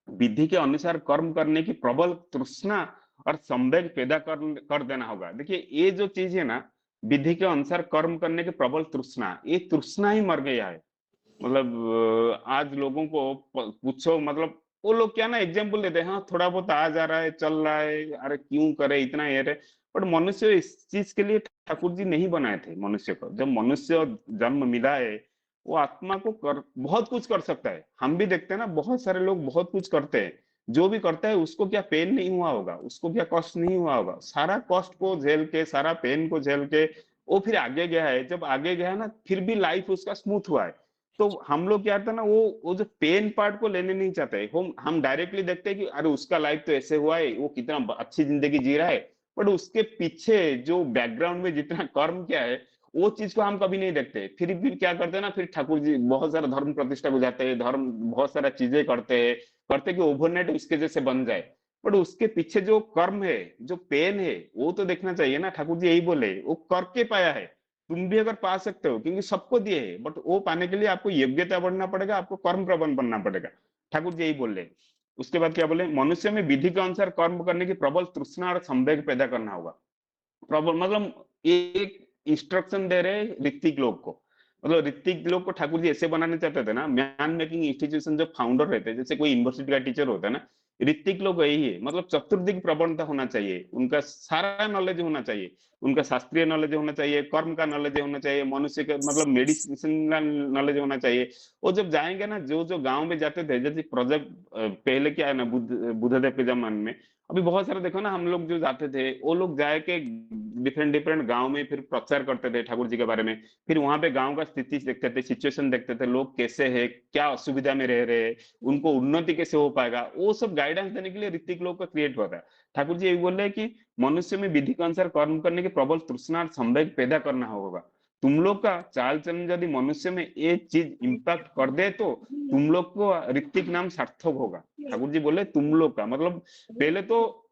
विधि के अनुसार कर्म करने की प्रबल तृष्णा और संवेग पैदा कर देना होगा। देखिए ये जो चीज है ना, विधि के अनुसार कर्म करने की प्रबल तृष्णा, ये तृष्णा ही मर गया है। मतलब आज लोगों को पूछो, मतलब वो लोग क्या ना एग्जाम्पल देते हैं, हाँ थोड़ा बहुत आ जा रहा है, चल रहा है, अरे क्यों करे इतना ये रे। बट मनुष्य इस चीज के लिए ठाकुर जी नहीं बनाए थे मनुष्य को। जब मनुष्य जन्म मिला है, वो आत्मा को बहुत कुछ कर सकता है। हम भी देखते हैं ना, बहुत सारे लोग बहुत कुछ करते हैं, जो भी करता है उसको क्या पेन नहीं हुआ होगा, उसको क्या कष्ट नहीं हुआ होगा, सारा कष्ट को झेल के, सारा पेन को झेल के वो फिर आगे गया है। जब आगे गया है ना, फिर भी लाइफ उसका स्मूथ हुआ है। तो हम लोग क्या था ना, वो जो पेन पार्ट को लेने नहीं चाहते, हम डायरेक्टली देखते हैं कि अरे उसका लाइफ तो ऐसे हुआ है, वो कितना अच्छी जिंदगी जी रहा है, बट उसके पीछे जो बैकग्राउंड में जितना कर्म क्या है, वो चीज को हम कभी नहीं देखते। फिर क्या करते हैं ना, फिर ठाकुर जी बहुत सारा धर्म प्रतिष्ठा को जाते हैं, धर्म बहुत सारा चीजें करते कि ओवरनाइट उसके जैसे बन जाए, बट उसके पीछे जो कर्म है, जो पेन है, वो तो देखना चाहिए ना। ठाकुर जी यही बोले वो करके पाया है, तुम भी अगर पा सकते हो, क्योंकि सबको दिए है, बट वो पाने के लिए आपको योग्यता बढ़ना पड़ेगा, आपको कर्म प्रबंध बनना पड़ेगा। ठाकुर जी यही बोल रहे। उसके बाद क्या बोले, मनुष्य में विधि के अनुसार कर्म करने की प्रबल तृष्णा और संवेग पैदा करना होगा। प्रॉब्लम मतलब एक इंस्ट्रक्शन दे रहे ऋतिक लोग को, मतलब ऋतिक लोग को ठाकुर जी ऐसे बनाने चाहते थे ना। ज्ञान मेकिंग इंस्टीट्यूशन जो फाउंडर रहते हैं, जैसे कोई यूनिवर्सिटी का टीचर होता है ना, ऋतिक लोग यही है। मतलब चतुर्दिक प्रबंधता होना चाहिए, उनका सारा नॉलेज होना चाहिए, उनका शास्त्रीय नॉलेज होना चाहिए, कर्म का नॉलेज होना चाहिए, मनुष्य का मतलब मेडिसिन का नॉलेज होना चाहिए। वो जब जाएंगे ना, जो जो गांव में जाते थे, जैसे प्रोजेक्ट पहले क्या है ना, बुद्धदेव के जमाने में, अभी बहुत सारे देखो ना, हम लोग जो जाते थे, वो लोग जाए के डिफरेंट डिफरेंट गांव में फिर प्रचार करते थे ठाकुर जी के बारे में। फिर वहां पे गांव का स्थिति देखते थे, सिचुएशन देखते थे, लोग कैसे है, क्या असुविधा में रह रहे हैं, उनको उन्नति कैसे हो पाएगा, वो सब गाइडेंस देने के लिए ऋतिक लोग का क्रिएट हुआ था। ठाकुर जी ये बोल रहे हैं कि मनुष्य में विधि के अनुसार कर्म करने की प्रबल तृष्णा और संवेग पैदा करना होगा। तुम लोग का चाल चलन यदि मनुष्य में ये चीज इम्पैक्ट कर दे, तो तुम लोग को ऋतिक नाम सार्थक होगा। ठाकुर जी बोले तुम लोग का मतलब, पहले तो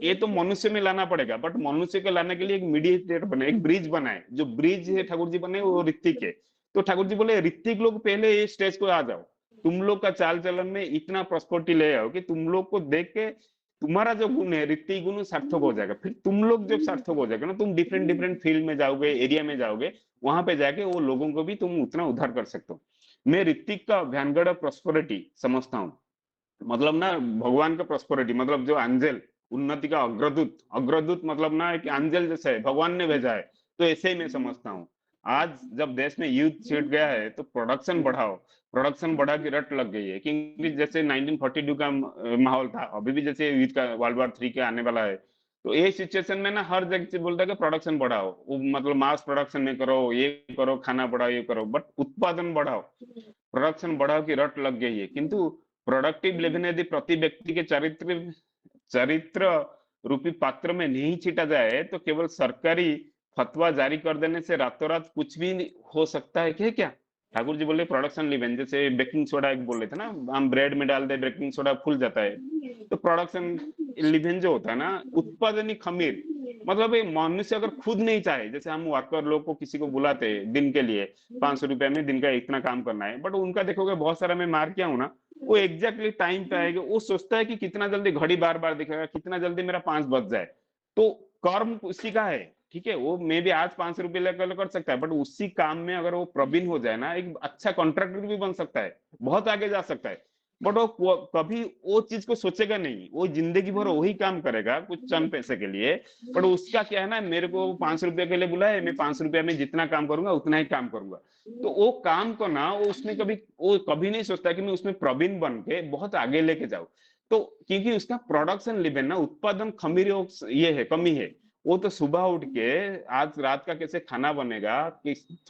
ये तो मनुष्य में लाना पड़ेगा, बट मनुष्य को लाने के लिए एक मीडिएटर बने, एक ब्रिज बनाए। जो ब्रिज है ठाकुर जी बने, वो ऋतिक है। तो ठाकुर जी बोले ऋतिक लोग पहले ये स्टेज को आ जाओ, तुम लोग का चाल चलन में इतना प्रॉस्पेरिटी ले आओ कि तुम लोग को देख के तुम्हारा जो गुण है, ऋतिक गुण सार्थक हो जाएगा। फिर तुम लोग जब सार्थक हो जाएगा ना, तुम डिफरेंट डिफरेंट फील्ड में जाओगे, एरिया में जाओगे, वहां पे जाके वो लोगों को भी तुम उतना उद्धार कर सकते हो। मैं ऋतिक का वैनगार्ड ऑफ प्रॉस्पेरिटी समझता हूँ। मतलब ना भगवान का प्रॉस्पेरिटी, मतलब जो एंजल, उन्नति का अग्रदूत। अग्रदूत मतलब ना एक एंजल जैसा है, भगवान ने भेजा है। तो ऐसे ही मैं समझता हूँ। आज जब देश में युद्ध छिड़ गया है, तो प्रोडक्शन बढ़ाओ। प्रोडक्शन बढ़ा की रट लग गई है, क्योंकि जैसे 1942 का माहौल था, अभी भी जैसे युद्ध का वर्ल्ड वॉर 3 के आने वाला है, तो ये सिचुएशन में ना हर जगह से बोलता है कि प्रोडक्शन बढ़ाओ, मतलब मास प्रोडक्शन में करो, ये करो, खाना बढ़ाओ, ये करो, बट उत्पादन बढ़ाओ, प्रोडक्शन बढ़ाओ की रट लग गई है। किंतु प्रोडक्टिव लेवन यदि प्रति व्यक्ति के चरित्र रूपी पात्र में नहीं छीटा जाए तो केवल सरकारी फतवा जारी कर देने से रातों रात कुछ भी हो सकता है क्या? ठाकुर जी बोले प्रोडक्शन लिवेन, जैसे बेकिंग सोडा एक बोल रहे थे ना, हम ब्रेड में डाल दे बेकिंग सोडा फूल जाता है, तो प्रोडक्शन लिवेन जो होता है ना, उत्पादनी खमीर, मतलब ये मनुष्य अगर खुद नहीं चाहे, जैसे हम वर्कर लोग को किसी को बुलाते हैं दिन के लिए 500 रुपए में दिन का इतना काम करना है, बट उनका देखोगे बहुत सारा मैं मार किया हूं ना, वो एग्जैक्टली टाइम पे आएगा, वो सोचता है कि कितना जल्दी घड़ी बार बार दिखेगा, कितना जल्दी मेरा 5 बज जाए, तो कर्म उसी का है, ठीक है, वो मे भी आज 500 रुपये लेकर कर सकता है, बट उसी काम में अगर वो प्रवीण हो जाए ना, एक अच्छा कॉन्ट्रैक्टर भी बन सकता है, बहुत आगे जा सकता है, बट वो कभी वो चीज को सोचेगा नहीं, वो जिंदगी भर वही काम करेगा कुछ चंद पैसे के लिए, बट उसका क्या है ना, मेरे को 500 रुपये के लिए बुलाए, मैं 500 रुपये में जितना काम करूंगा उतना ही काम करूंगा, तो वो काम को ना वो कभी नहीं सोचता कि मैं उसमें प्रवीण बन के बहुत आगे लेके जाऊं, तो क्योंकि उसका प्रोडक्शन लेवल ना, उत्पादन खमीर ये है, कमी है, वो तो सुबह उठ के आज रात का कैसे खाना बनेगा,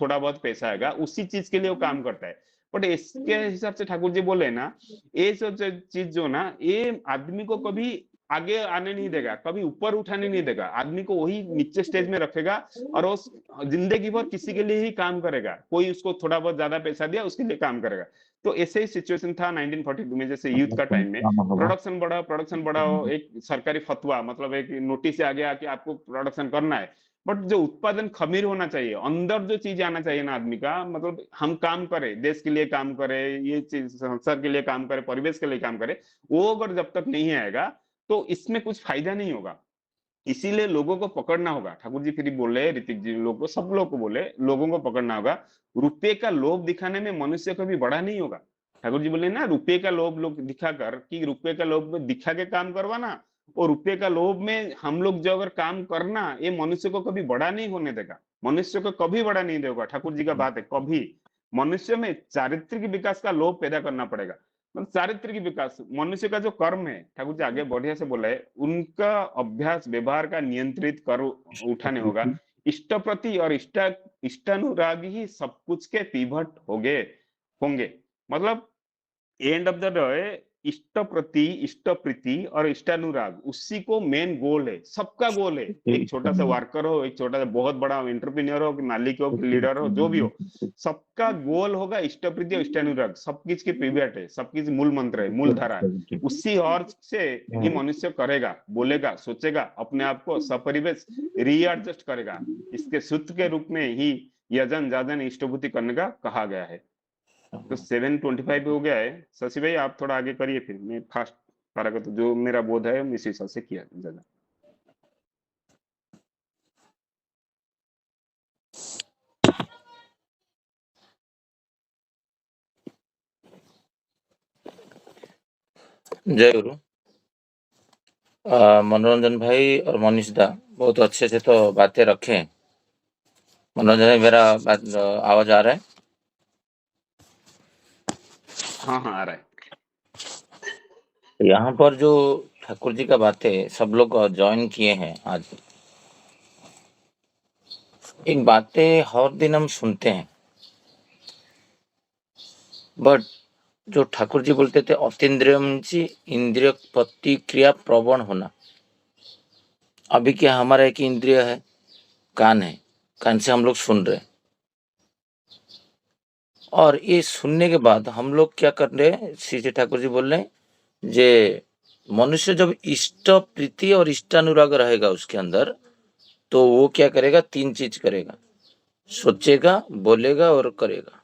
थोड़ा बहुत पैसा आएगा, उसी चीज के लिए वो काम करता है, बट इसके हिसाब से ठाकुर जी बोले ना, ये सब चीज जो ना, ये आदमी को कभी आगे आने नहीं देगा, कभी ऊपर उठाने नहीं देगा, आदमी को वही नीचे स्टेज में रखेगा, और वो जिंदगी भर किसी के लिए ही काम करेगा, कोई उसको थोड़ा बहुत ज्यादा पैसा दिया उसके लिए काम करेगा। तो ऐसे ही सिचुएशन था 1942 में, जैसे युद्ध का टाइम में, प्रोडक्शन बढ़ाओ, एक सरकारी फतवा, मतलब एक नोटिस आ गया कि आपको प्रोडक्शन करना है, बट जो उत्पादन खमीर होना चाहिए, अंदर जो चीज आना चाहिए ना आदमी का, मतलब हम काम करें, देश के लिए काम करें, ये चीज संसार के लिए काम करें, परिवेश के लिए काम करें, वो अगर जब तक नहीं आएगा तो इसमें कुछ फायदा नहीं होगा। इसीलिए लोगों को पकड़ना होगा, ठाकुर जी फिर बोले, ऋतिक जी लोग को, सब लोग को बोले, लोगों को पकड़ना होगा, रुपये का लोभ दिखाने में मनुष्य कभी बड़ा नहीं होगा। ठाकुर जी बोले ना, रुपये का लोभ लोग दिखाकर, कि रुपये का लोभ में दिखा के काम करवाना, और रुपये का लोभ में हम लोग जो अगर काम करना, ये मनुष्य को कभी बड़ा नहीं होने देगा, मनुष्य को कभी बड़ा नहीं देगा। ठाकुर जी का बात है, कभी मनुष्य में चारित्रिक विकास का लोभ पैदा करना पड़ेगा, मतलब चारित्रिक विकास, मनुष्य का जो कर्म है, ठाकुर जी आगे बढ़िया से बोला है, उनका अभ्यास व्यवहार का नियंत्रित कर उठाने होगा, इष्ट प्रति और इष्टानुराग ही सब कुछ के पीवट होंगे, मतलब एंड ऑफ द डे इष्ट प्रति, इष्ट प्रीति और इष्टानुराग, उसी को मेन गोल है, सबका गोल है, एक छोटा सा वर्कर हो, एक छोटा सा बहुत बड़ा एंटरप्रेन्योर हो, मालिक हो, लीडर हो, जो भी हो, सबका गोल होगा इष्ट प्रीति और इष्टानुराग, सब किस के पिवट है, सब किस मूल मंत्र है, मूल धारा है, उसी और से ये मनुष्य करेगा, बोलेगा, सोचेगा, अपने आप को सपरिवेश रीएडजस्ट करेगा, इसके सूत्र के रूप में ही यजन जाजन इष्टभूति करने का कहा गया है। तो 7:25 हो गया है, शशि भाई आप थोड़ा आगे करिए, फिर मैं फास्ट करेगा, तो जो मेरा बोध है इस हिसाब से किया ज्यादा। जय गुरु। मनोरंजन भाई और मनीष दा बहुत अच्छे से तो बातें रखे। मनोरंजन भाई मेरा आवाज आ रहा है? हाँ हाँ आ रहा है। यहाँ पर जो ठाकुर जी का बातें सब लोग ज्वाइन किए हैं आज, एक बातें हर दिन हम सुनते हैं, बट जो ठाकुर जी बोलते थे अतीन्द्रियमची इंद्रिय प्रतिक्रिया प्रवण होना, अभी क्या हमारा एक इंद्रिय है, कान है, कान से हम लोग सुन रहे हैं, और ये सुनने के बाद हम लोग क्या कर रहे हैं, श्री ठाकुर जी बोल रहे हैं, जे मनुष्य जब इष्ट प्रीति और इष्टानुराग रहेगा उसके अंदर, तो वो क्या करेगा, 3 चीज करेगा, सोचेगा, बोलेगा और करेगा।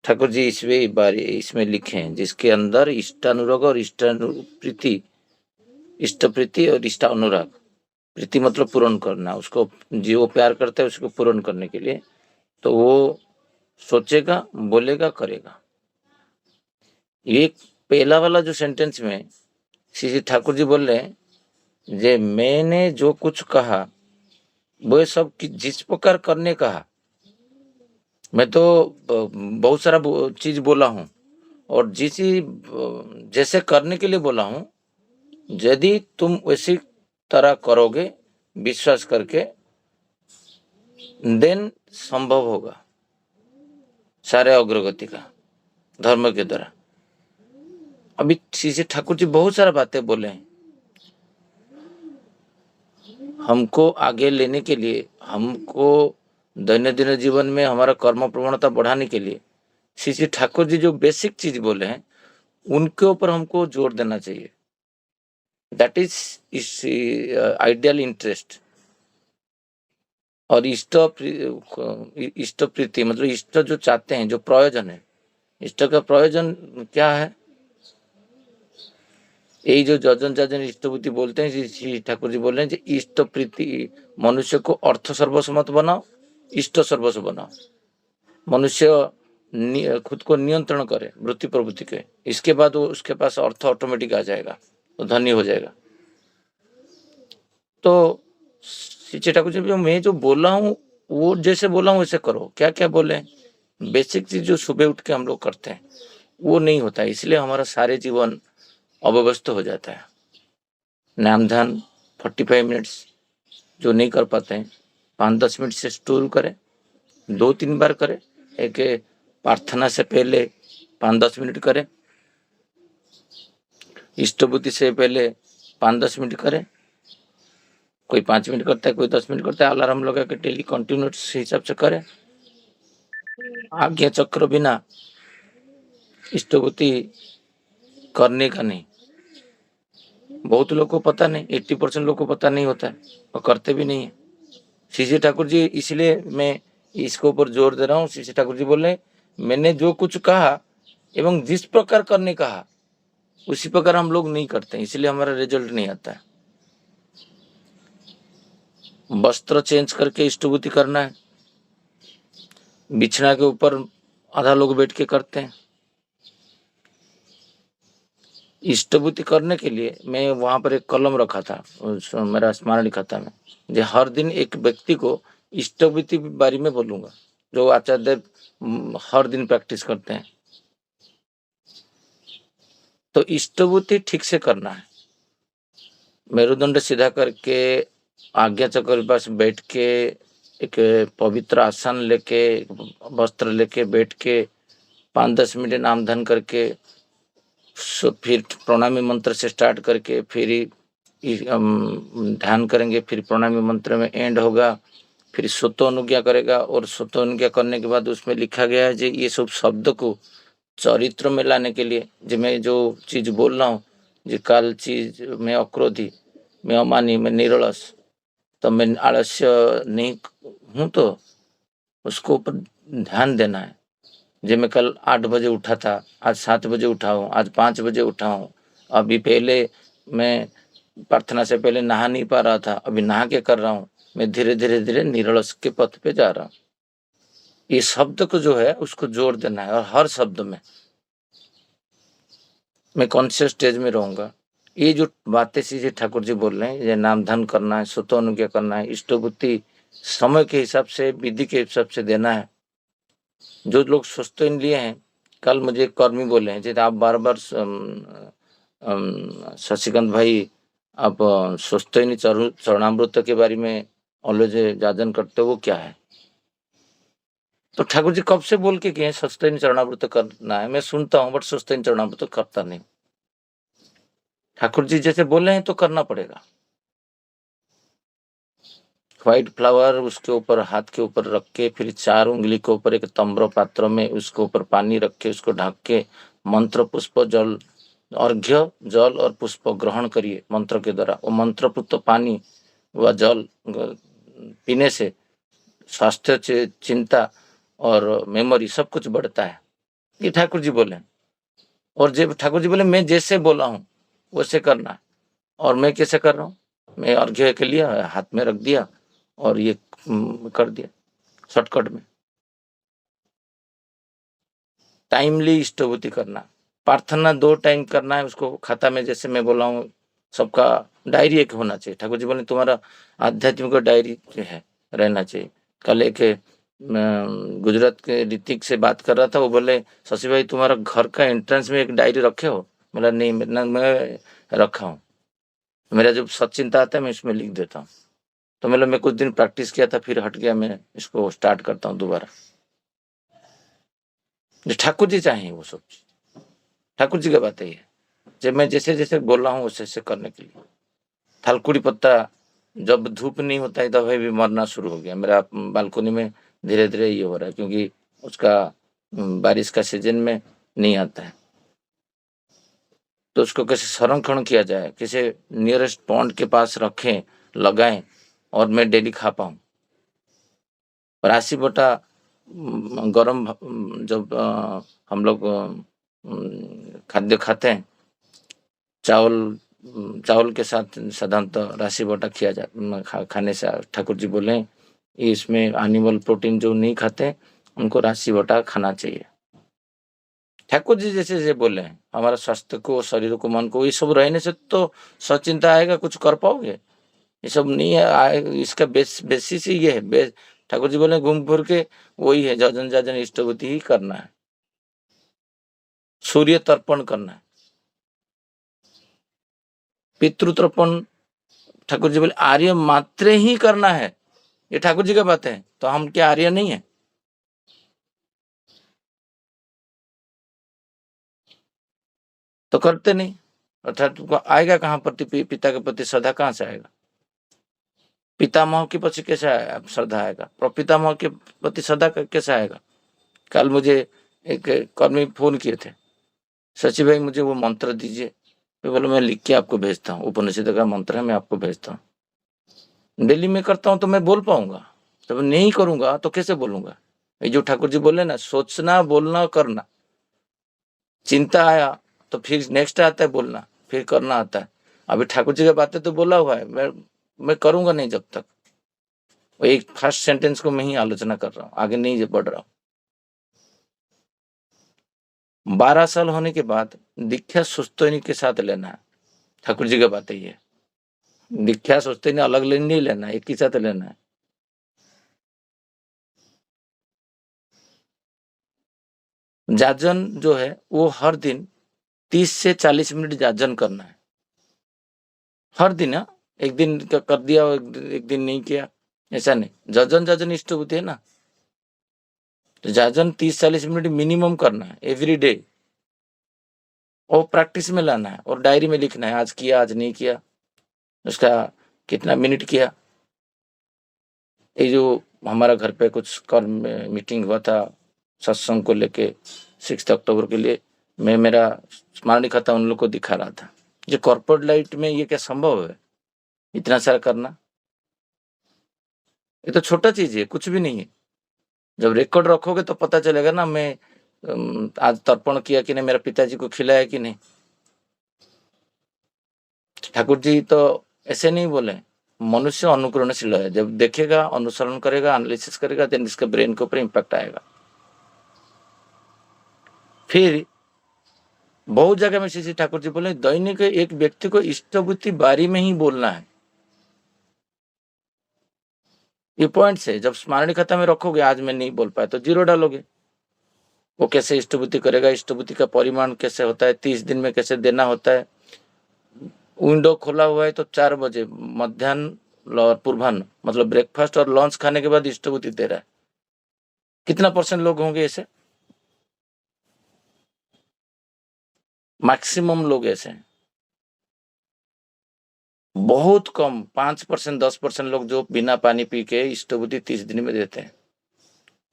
ठाकुर जी इसमें लिखे हैं, जिसके अंदर इष्टानुराग और प्रीति, इष्ट प्रीति और इष्ट अनुराग, प्रीति मतलब पूर्ण करना, उसको जो प्यार करता है उसको पूर्ण करने के लिए, तो वो सोचेगा, बोलेगा, करेगा। ये पहला वाला जो सेंटेंस में श्री ठाकुर जी बोल रहे हैं, जे मैंने जो कुछ कहा वो सब जिस प्रकार करने कहा, मैं तो बहुत सारा चीज बोला हूँ, और जैसे करने के लिए बोला हूँ, यदि तुम वैसे तरह करोगे विश्वास करके, देन संभव होगा सारे अग्रगति का धर्म के द्वारा। अभी श्री ठाकुर जी बहुत सारा बातें बोले हैं हमको आगे लेने के लिए, हमको दैनंदिन जीवन में हमारा कर्म प्रवणता बढ़ाने के लिए। श्री ठाकुर जी जो बेसिक चीज बोले हैं उनके ऊपर हमको जोर देना चाहिए। That is ideal interest. और इष्ट प्रीति मतलब इष्ट जो चाहते हैं, जो प्रयोजन है, इष्ट का प्रयोजन क्या है? यही जो जजन जाजन इष्ट बुद्धि बोलते हैं, श्री ठाकुर जी बोल रहे हैं इष्ट प्रीति, मनुष्य को अर्थ सर्वस्व मत बनाओ, इष्ट सर्वस्व बनाओ। मनुष्य खुद को नियंत्रण करे वृत्ति प्रवृत्ति के, इसके बाद वो उसके पास अर्थ ऑटोमेटिक आ जाएगा, तो धनी हो जाएगा। तो श्री ठाकुर जी मैं जो बोला हूँ वो जैसे बोला हूँ वैसे करो। क्या क्या बोले? बेसिक चीज जो सुबह उठ के हम लोग करते हैं वो नहीं होता है, इसलिए हमारा सारे जीवन अव्यवस्थ हो जाता है। नाम ध्यान 45 मिनट्स जो नहीं कर पाते हैं 5-10 मिनट से शुरू करें, 2-3 बार करें। एक प्रार्थना से पहले 5-10 मिनट करें, इष्ट बुद्धि से पहले 5-10 मिनट करें। कोई 5 मिनट करता है, कोई 10 मिनट करता है। अलार्म लगा के डेली कंटिन्यूस हिसाब से करें। आज्ञा चक्र बिना इष्ट बुद्धि करने का नहीं। बहुत लोग को पता नहीं, 80% लोग को पता नहीं होता है और करते भी नहीं है। श्री ठाकुर जी, इसलिए मैं इसके ऊपर जोर दे रहा हूँ। श्री ठाकुर जी बोले मैंने जो कुछ कहा एवं जिस प्रकार करने कहा उसी प्रकार हम लोग नहीं करते, इसलिए हमारा रिजल्ट नहीं आता है। वस्त्र चेंज करके इष्ट बुद्धि करना है, बिछना के ऊपर आधा लोग बैठ के करते हैं। इष्ट बुद्धि करने के लिए मैं वहां पर एक कलम रखा था, मेरा स्मरण खाता में, जो हर दिन एक व्यक्ति को इष्ट बुद्धि के बारे में बोलूंगा, जो आचार्य देव हर दिन प्रैक्टिस करते हैं। तो इष्ट बुद्धि ठीक से करना है। मेरुदंड सीधा करके आज्ञा चक्र के पास बैठ के एक पवित्र आसन लेके वस्त्र लेके बैठ के 5-10 मिनट नाम ध्यान करके फिर प्रणामी मंत्र से स्टार्ट करके फिर ध्यान करेंगे, फिर प्रणामी मंत्र में एंड होगा, फिर स्वतो अनुज्ञा करेगा। और स्वतो अनुज्ञा करने के बाद उसमें लिखा गया है जी ये सब शब्द को चरित्र में लाने के लिए, जो मैं जो चीज बोल रहा हूँ, जो काल चीज मैं अक्रोधी, मैं अमानी, मैं निरलस, तो मैं आलस्य नहीं हूँ, तो उसको ऊपर ध्यान देना है। जो मैं कल 8 बजे उठा था, आज 7 बजे उठा हूँ, आज 5 बजे उठा हूँ। अभी पहले मैं प्रार्थना से पहले नहा नहीं पा रहा था, अभी नहा के कर रहा हूँ। मैं धीरे धीरे धीरे निरलस के पथ पे जा रहा हूँ। ये शब्द को जो है उसको जोड़ देना है, और हर शब्द में मैं कॉन्शियस स्टेज में रहूंगा। ये जो बातें श्री ठाकुर जी बोल रहे हैं, ये नाम ध्यान करना है, स्वतो अनुज्ञा करना है, इष्ट बुद्धि समय के हिसाब से, विधि के हिसाब से देना है। जो लोग स्वस्थ लिए हैं, कल मुझे कर्मी बोले हैं जैसे आप बार बार शशिकांत भाई आप स्वस्थ चरणामृत के बारे में ऑलवेज जाजन करते हो, वो क्या है? तो ठाकुर जी कब से बोल के गए स्वस्थ चरणामृत करना है? मैं सुनता हूँ बट स्वस्थ चरणामृत करता नहीं। ठाकुर जी जैसे बोले हैं तो करना पड़ेगा। व्हाइट फ्लावर उसके ऊपर हाथ के ऊपर रख के, फिर 4 उंगली के ऊपर एक तंब्र पात्र में उसके ऊपर पानी रख के उसको ढक के मंत्र पुष्प जल अर्घ्य जल और पुष्प ग्रहण करिए मंत्र के द्वारा। वो मंत्रपुत पानी व जल पीने से स्वास्थ्य, चिंता और मेमोरी सब कुछ बढ़ता है, ये ठाकुर जी बोले। और जब ठाकुर जी बोले मैं जैसे बोला हूँ वैसे करना है। और मैं कैसे कर रहा हूँ? मैं अर्घ्य के लिए हाथ में रख दिया और ये कर दिया शॉर्टकट में। टाइमली इष्टभूति करना, प्रार्थना 2 टाइम करना है उसको खाता में, जैसे मैं बोला हूँ सबका डायरी एक होना चाहिए। ठाकुर जी बोले तुम्हारा आध्यात्मिक डायरी है रहना चाहिए। कल एक गुजरात के ऋतिक से बात कर रहा था, वो बोले शशि भाई तुम्हारा घर का एंट्रेंस में एक डायरी रखे हो? बोला नहीं मैं रखा हूँ। मेरा जब सचिंता आता है मैं इसमें लिख देता हूँ। तो मतलब मैं कुछ दिन प्रैक्टिस किया था, फिर हट गया, मैं इसको स्टार्ट करता हूँ दोबारा। जो ठाकुर जी चाहें वो सब चीज ठाकुर जी की बात है। जब मैं जैसे जैसे बोल रहा हूँ वैसे वैसे करने के लिए। थालकुड़ी पत्ता जब धूप नहीं होता है तब भी मरना शुरू हो गया मेरा बालकनी में। धीरे धीरे ये हो रहा है क्योंकि उसका बारिश का सीजन में नहीं आता है। तो उसको कैसे संरक्षण किया जाए, किसी नियरेस्ट पॉन्ड के पास रखें, लगाएं और मैं डेली खा पाऊँ। राशि बटा गरम जब हम लोग खाद्य खाते हैं, चावल के साथ साधारणतः राशि बटा किया जाता खाने से ठाकुर जी बोले इसमें एनिमल प्रोटीन जो नहीं खाते उनको राशि बटा खाना चाहिए। ठाकुर जी जैसे जैसे बोले हैं हमारा स्वास्थ्य को, शरीर को, मन को, ये सब रहने से तो सचिंता आएगा, कुछ कर पाओगे। ये सब नहीं है, इसका बेसिस ही ये है। ठाकुर जी बोले घूम फिर के वही है, जजन जाजन इष्टभूति ही करना है, सूर्य तर्पण करना है, पितृ तर्पण ठाकुर जी बोले आर्य मात्र ही करना है। ये ठाकुर जी का बात है, तो हम क्या आर्य नहीं है? तो करते नहीं, अर्थात आएगा कहाँ प्रति पिता के प्रति श्रद्धा कहाँ से आएगा? पितामह के प्रति कैसे श्रद्धा आएगा? प्रपितामह के प्रति श्रद्धा कैसे आएगा? कल मुझे एक कर्मी फोन किए थे, सचिव भाई मुझे वो मंत्र दीजिए। मैं बोला मैं लिख के आपको भेजता हूँ, उपनिषद का मंत्र है, मैं आपको भेजता हूँ। दिल्ली में करता हूँ तो मैं बोल पाऊंगा, जब नहीं करूंगा तो कैसे बोलूंगा? ये जो ठाकुर जी बोले ना, सोचना, बोलना, करना। चिंता आया तो फिर नेक्स्ट आता है बोलना, फिर करना आता है। अभी ठाकुर जी की बातें तो बोला हुआ है, मैं करूंगा नहीं जब तक। वो एक फर्स्ट सेंटेंस को मैं ही आलोचना कर रहा हूँ, आगे नहीं बढ़ रहा हूँ। 12 साल होने के बाद दीक्षा सुस्तैनी के साथ लेना है। ठाकुर जी की बात है ये। दीक्षा सुस्तैनी अलग नहीं लेना, एक ही साथ लेना है। जाजन जो है वो हर दिन 30 से 40 मिनट जाजन करना है, हर दिन। एक दिन कर दिया, एक दिन नहीं किया, ऐसा नहीं। जाजन इष्टभूति है ना, तो जाजन 30-40 मिनट मिनिमम करना है एवरी डे, और प्रैक्टिस में लाना है और डायरी में लिखना है, आज किया, आज नहीं किया, उसका कितना मिनट किया। ये जो हमारा घर पे कुछ कर्म मीटिंग हुआ था सत्संग को लेके 6 अक्टूबर के लिए, मैं मेरा स्मरणिक खाता उन लोग को दिखा रहा था। ये कॉर्पोरेट लाइफ में ये क्या संभव है इतना सारा करना? ये तो छोटा चीज है, कुछ भी नहीं है। जब रिकॉर्ड रखोगे तो पता चलेगा ना, मैं आज तर्पण किया कि नहीं, मेरा पिताजी को खिलाया कि नहीं। ठाकुर जी तो ऐसे नहीं बोले, मनुष्य अनुकरणशील है, जब देखेगा, अनुसरण करेगा, एनालिसिस करेगा, देन इसके ब्रेन के ऊपर इम्पैक्ट आएगा। फिर बहुत जगह में श्री ठाकुर जी बोले दैनिक एक व्यक्ति को इष्टभूति बारी में ही बोलना है। ये पॉइंट्स है, जब स्मरणिक खाता में रखोगे, आज मैं नहीं बोल पाया तो 0 डालोगे। वो कैसे इष्टभूति करेगा, इष्टभूति का परिमाण कैसे होता है, 30 दिन में कैसे देना होता है। विंडो खोला हुआ है तो 4 बजे मध्याह्न और पूर्वाह्न मतलब ब्रेकफास्ट और लंच खाने के बाद इष्टभूति दे रहा है। कितना % लोग होंगे ऐसे? मैक्सिमम लोग ऐसे हैं, बहुत कम 5% 10% लोग जो बिना पानी पी के इष्टभूति 30 दिन में देते हैं।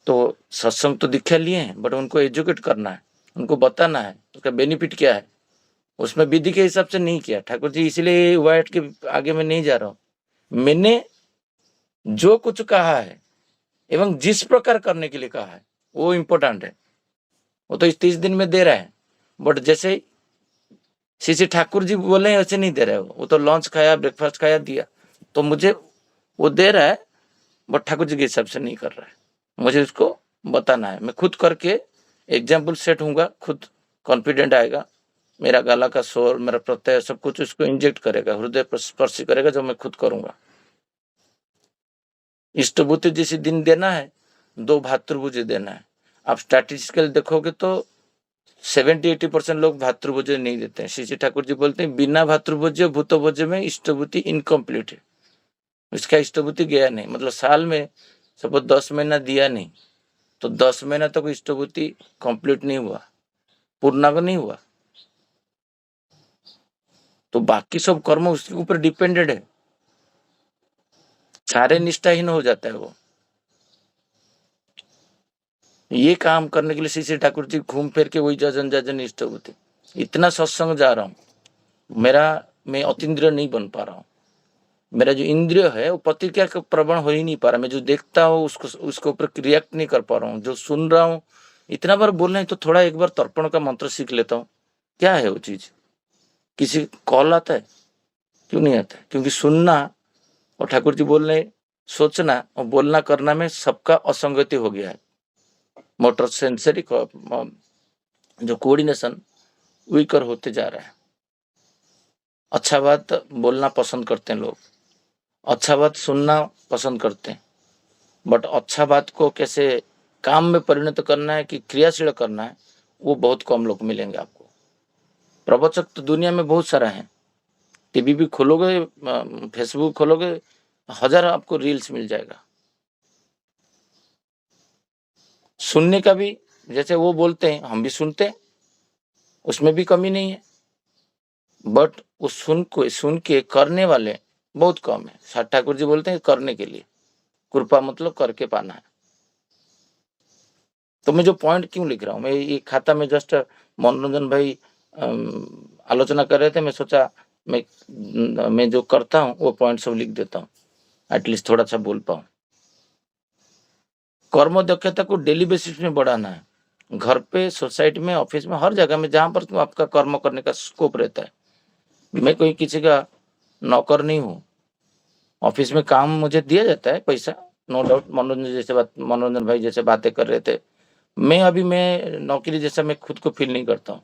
तो सत्संग तो दीक्षा लिए हैं, बट उनको एजुकेट करना है, उनको बताना है उसका बेनिफिट क्या है। उसमें विधि के हिसाब से नहीं किया ठाकुर जी, इसलिए वाइट के आगे में नहीं जा रहा हूं। मैंने जो कुछ कहा है एवं जिस प्रकार करने के लिए कहा है वो इम्पोर्टेंट है। वो तो इस 30 दिन में दे रहा है, बट जैसे श्री ठाकुर जी बोले वैसे नहीं दे रहे हो। वो तो लंच खाया, ब्रेकफास्ट खाया, दिया, तो मुझे वो दे रहा है, बट ठाकुर जी के हिसाब से नहीं कर रहा है। मुझे उसको बताना है, मैं खुद करके एग्जाम्पल सेट होऊंगा, खुद कॉन्फिडेंट आएगा, मेरा गला का स्वर, मेरा प्रत्यय, सब कुछ उसको इंजेक्ट करेगा, हृदय स्पर्शी करेगा, जो मैं खुद करूंगा। इष्टभूति जिस दिन देना है, 2 भातृभुज देना है। आप स्टैटिस्टिकल देखोगे तो 70-80% लोग भातृभोज्य नहीं देते हैं। श्री श्री ठाकुर जी बोलते हैं बिना भातृभोज्य भूतभोज्य में इष्टभूति इनकम्प्लीट है, इसका इष्टभूति गया नहीं। मतलब साल में सपोज 10 महीना दिया नहीं तो 10 महीना तक इष्टभूति कंप्लीट नहीं हुआ, पूर्णांग नहीं हुआ, तो बाकी सब कर्म उसके ऊपर डिपेंडेड है, सारे निष्ठाहीन हो जाता है वो। ये काम करने के लिए श्री श्री ठाकुर जी घूम फिर के वही जजन जजन इष्टभूति, इतना सत्संग जा रहा हूँ, मैं अतीन्द्रिय नहीं बन पा रहा हूँ, मेरा जो इंद्रिय है वो प्रतिक्रिया का प्रवण हो ही नहीं पा रहा, मैं जो देखता हूँ उसके ऊपर रिएक्ट नहीं कर पा रहा हूँ, जो सुन रहा हूँ इतना बार बोल रहे हैं तो थोड़ा एक बार तर्पण का मंत्र सीख लेता हूँ। क्या है वो चीज, किसी कॉल आता है? क्यों नहीं आता है? क्योंकि सुनना और ठाकुर जी बोल रहे सोचना और बोलना करना में सबका असंगति हो गया है। मोटर सेंसरी जो कोऑर्डिनेशन वीकर होते जा रहा है। अच्छा बात बोलना पसंद करते हैं लोग, अच्छा बात सुनना पसंद करते हैं, बट अच्छा बात को कैसे काम में परिणत करना है कि क्रियाशील करना है वो बहुत कम लोग मिलेंगे आपको। प्रवचक तो दुनिया में बहुत सारा है, टीवी भी खोलोगे, फेसबुक खोलोगे, 1000 आपको रील्स मिल जाएगा। सुनने का भी जैसे वो बोलते हैं हम भी सुनते हैं, उसमें भी कमी नहीं है, बट उस सुन के करने वाले बहुत कम है। ठाकुर जी बोलते हैं करने के लिए, कृपा मतलब करके पाना है। तो मैं जो पॉइंट क्यों लिख रहा हूँ, मैं ये खाता में जस्ट मनोरंजन भाई आलोचना कर रहे थे, मैं सोचा मैं जो करता हूँ वो पॉइंट सब लिख देता हूँ, एटलीस्ट थोड़ा सा बोल पाऊँ। कर्म दक्षता को डेली बेसिस में बढ़ाना है, घर पे, सोसाइटी में, ऑफिस में, हर जगह में जहां पर आपका कर्म करने का स्कोप रहता है। मैं कोई किसी का नौकर नहीं हूँ, ऑफिस में काम मुझे दिया जाता है पैसा, नो डाउट। मनोरंजन भाई जैसे बातें कर रहे थे, मैं नौकरी जैसा मैं खुद को फील नहीं करता हूँ।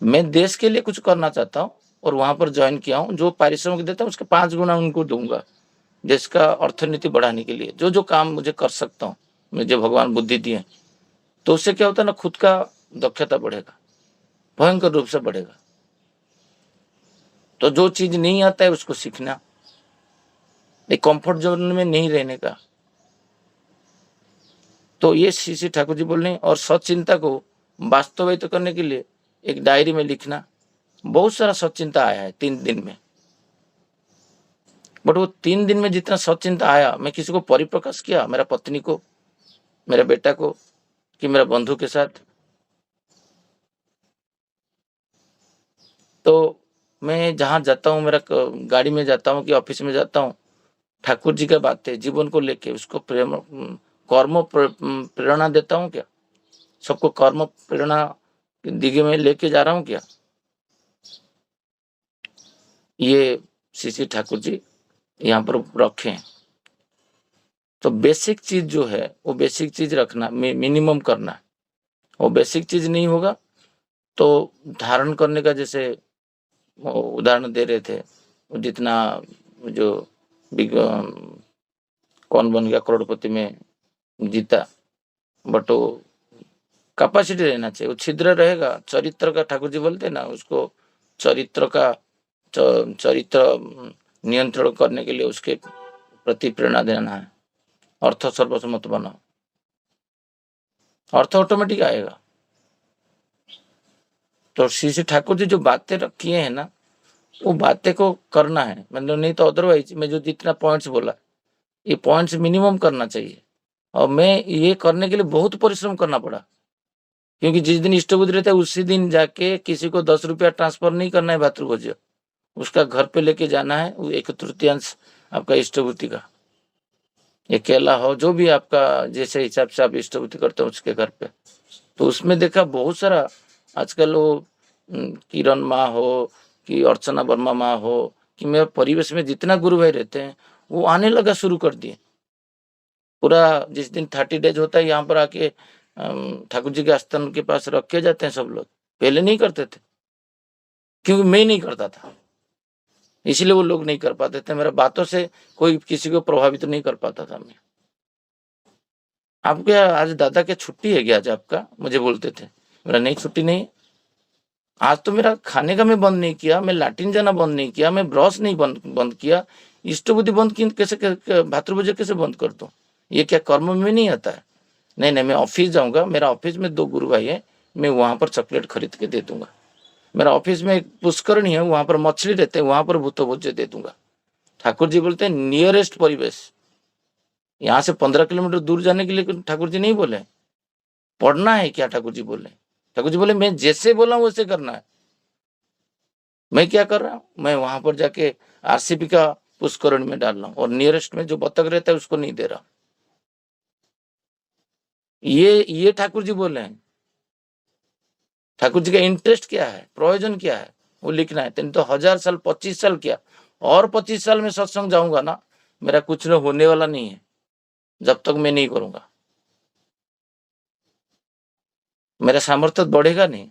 मैं देश के लिए कुछ करना चाहता हूँ और वहां पर ज्वाइन किया हूँ, जो पारिश्रमिक देता हूँ उसके 5 गुना उनको दूंगा, देश का अर्थनीति बढ़ाने के लिए जो काम मुझे कर सकता हूँ, मुझे भगवान बुद्धि दिए, तो उससे क्या होता है ना, खुद का दक्षता बढ़ेगा, भयंकर रूप से बढ़ेगा। तो जो चीज नहीं आता है उसको सीखना, एक कंफर्ट जोन में नहीं रहने का। तो ये श्री ठाकुर जी बोल रहे हैं। और सचिंता को वास्तवित करने के लिए एक डायरी में लिखना, बहुत सारा सचिंता आया है 3 दिन में, बट वो 3 दिन में जितना सचिंता आया, मैं किसी को परिप्रकाश किया, मेरा पत्नी को, मेरे बेटा को, कि मेरा बंधु के साथ। तो मैं जहां जाता हूँ, मेरा गाड़ी में जाता हूँ कि ऑफिस में जाता हूँ, ठाकुर जी का बातें जीवन को लेके उसको कर्म प्रेरणा देता हूँ क्या, सबको कर्म प्रेरणा दिगे में लेके जा रहा हूँ क्या, ये श्री ठाकुर जी यहाँ पर रखे। तो बेसिक चीज जो है वो बेसिक चीज रखना, मिनिमम करना। वो बेसिक चीज नहीं होगा तो धारण करने का, जैसे उदाहरण दे रहे थे, जितना जो कौन बन गया करोड़पति में जीता, बट वो कैपेसिटी रहना चाहिए, वो छिद्र रहेगा चरित्र का। ठाकुर जी बोलते हैं ना, उसको चरित्र का चरित्र नियंत्रण करने के लिए उसके प्रति प्रेरणा देना है। अर्थ सर्वस्व मत बनाओ, अर्थ ऑटोमेटिक आएगा। तो श्री ठाकुर जी जो बातें किए हैं ना, वो बातें को करना है, मतलब नहीं तो अदरवाइज मैं जो जितना पॉइंट्स बोला, ये पॉइंट्स मिनिमम करना चाहिए। और मैं ये करने के लिए बहुत परिश्रम करना पड़ा, क्योंकि जिस दिन इष्टबुद्धि रहता है उसी दिन जाके किसी को 10 रुपया ट्रांसफर नहीं करना है भातृभोज्य, उसका घर पे लेके जाना है, वो 1/3 आपका इष्टबुद्धि का, ये केला हो, जो भी आपका जैसे हिसाब से आप इष्टबुद्धि करते हो उसके घर पे। तो उसमें देखा बहुत सारा, आजकल वो किरण माँ हो कि अर्चना वर्मा माँ हो, कि मेरे परिवेश में जितना गुरु भाई रहते हैं वो आने लगा शुरू कर दिए। पूरा जिस दिन 30 डेज होता है यहाँ पर आके ठाकुर जी के आस्थान के पास रख के जाते हैं सब लोग। पहले नहीं करते थे, क्योंकि मैं नहीं करता था, इसलिए वो लोग नहीं कर पाते थे। मेरा बातों से कोई किसी को प्रभावित नहीं कर पाता था। मैं आपके आज दादा क्या छुट्टी है क्या आज आपका, मुझे बोलते थे, मेरा नहीं, छुट्टी नहीं। आज तो मेरा खाने का मैं बंद नहीं किया, मैं लैट्रिन जाना बंद नहीं किया, मैं ब्रश नहीं बंद किया, इष्टबुद्धि बंद की कैसे, भातृभुज कैसे बंद कर दूं? ये क्या कर्म में नहीं आता है? नहीं नहीं, मैं ऑफिस जाऊंगा, मेरा ऑफिस में 2 गुरु भाई है, मैं वहां पर चॉकलेट खरीद के दे दूंगा। मेरा ऑफिस में एक पुष्करणी है, वहां पर मछली रहते हैं, वहां पर भूत भोज्य दे दूंगा। ठाकुर जी बोलते हैं नियरेस्ट परिवेश, यहाँ से 15 किलोमीटर दूर जाने के लिए ठाकुर जी नहीं बोले। पढ़ना है क्या ठाकुर जी बोले? ठाकुर जी बोले मैं जैसे बोला वैसे करना है। मैं क्या कर रहा हूँ? मैं वहां पर जाके आरसीपी का पुष्करण में डाल रहा हूँ और नियरेस्ट में जो बतख रहता है उसको नहीं दे रहा। ये ठाकुर जी बोले हैं। ठाकुर जी का इंटरेस्ट क्या है, प्रयोजन क्या है, वो लिखना है। तो 1000 साल 25 साल क्या, और 25 साल में सत्संग जाऊंगा ना, मेरा कुछ न होने वाला नहीं है जब तक मैं नहीं करूंगा। मेरा सामर्थ्य बढ़ेगा नहीं,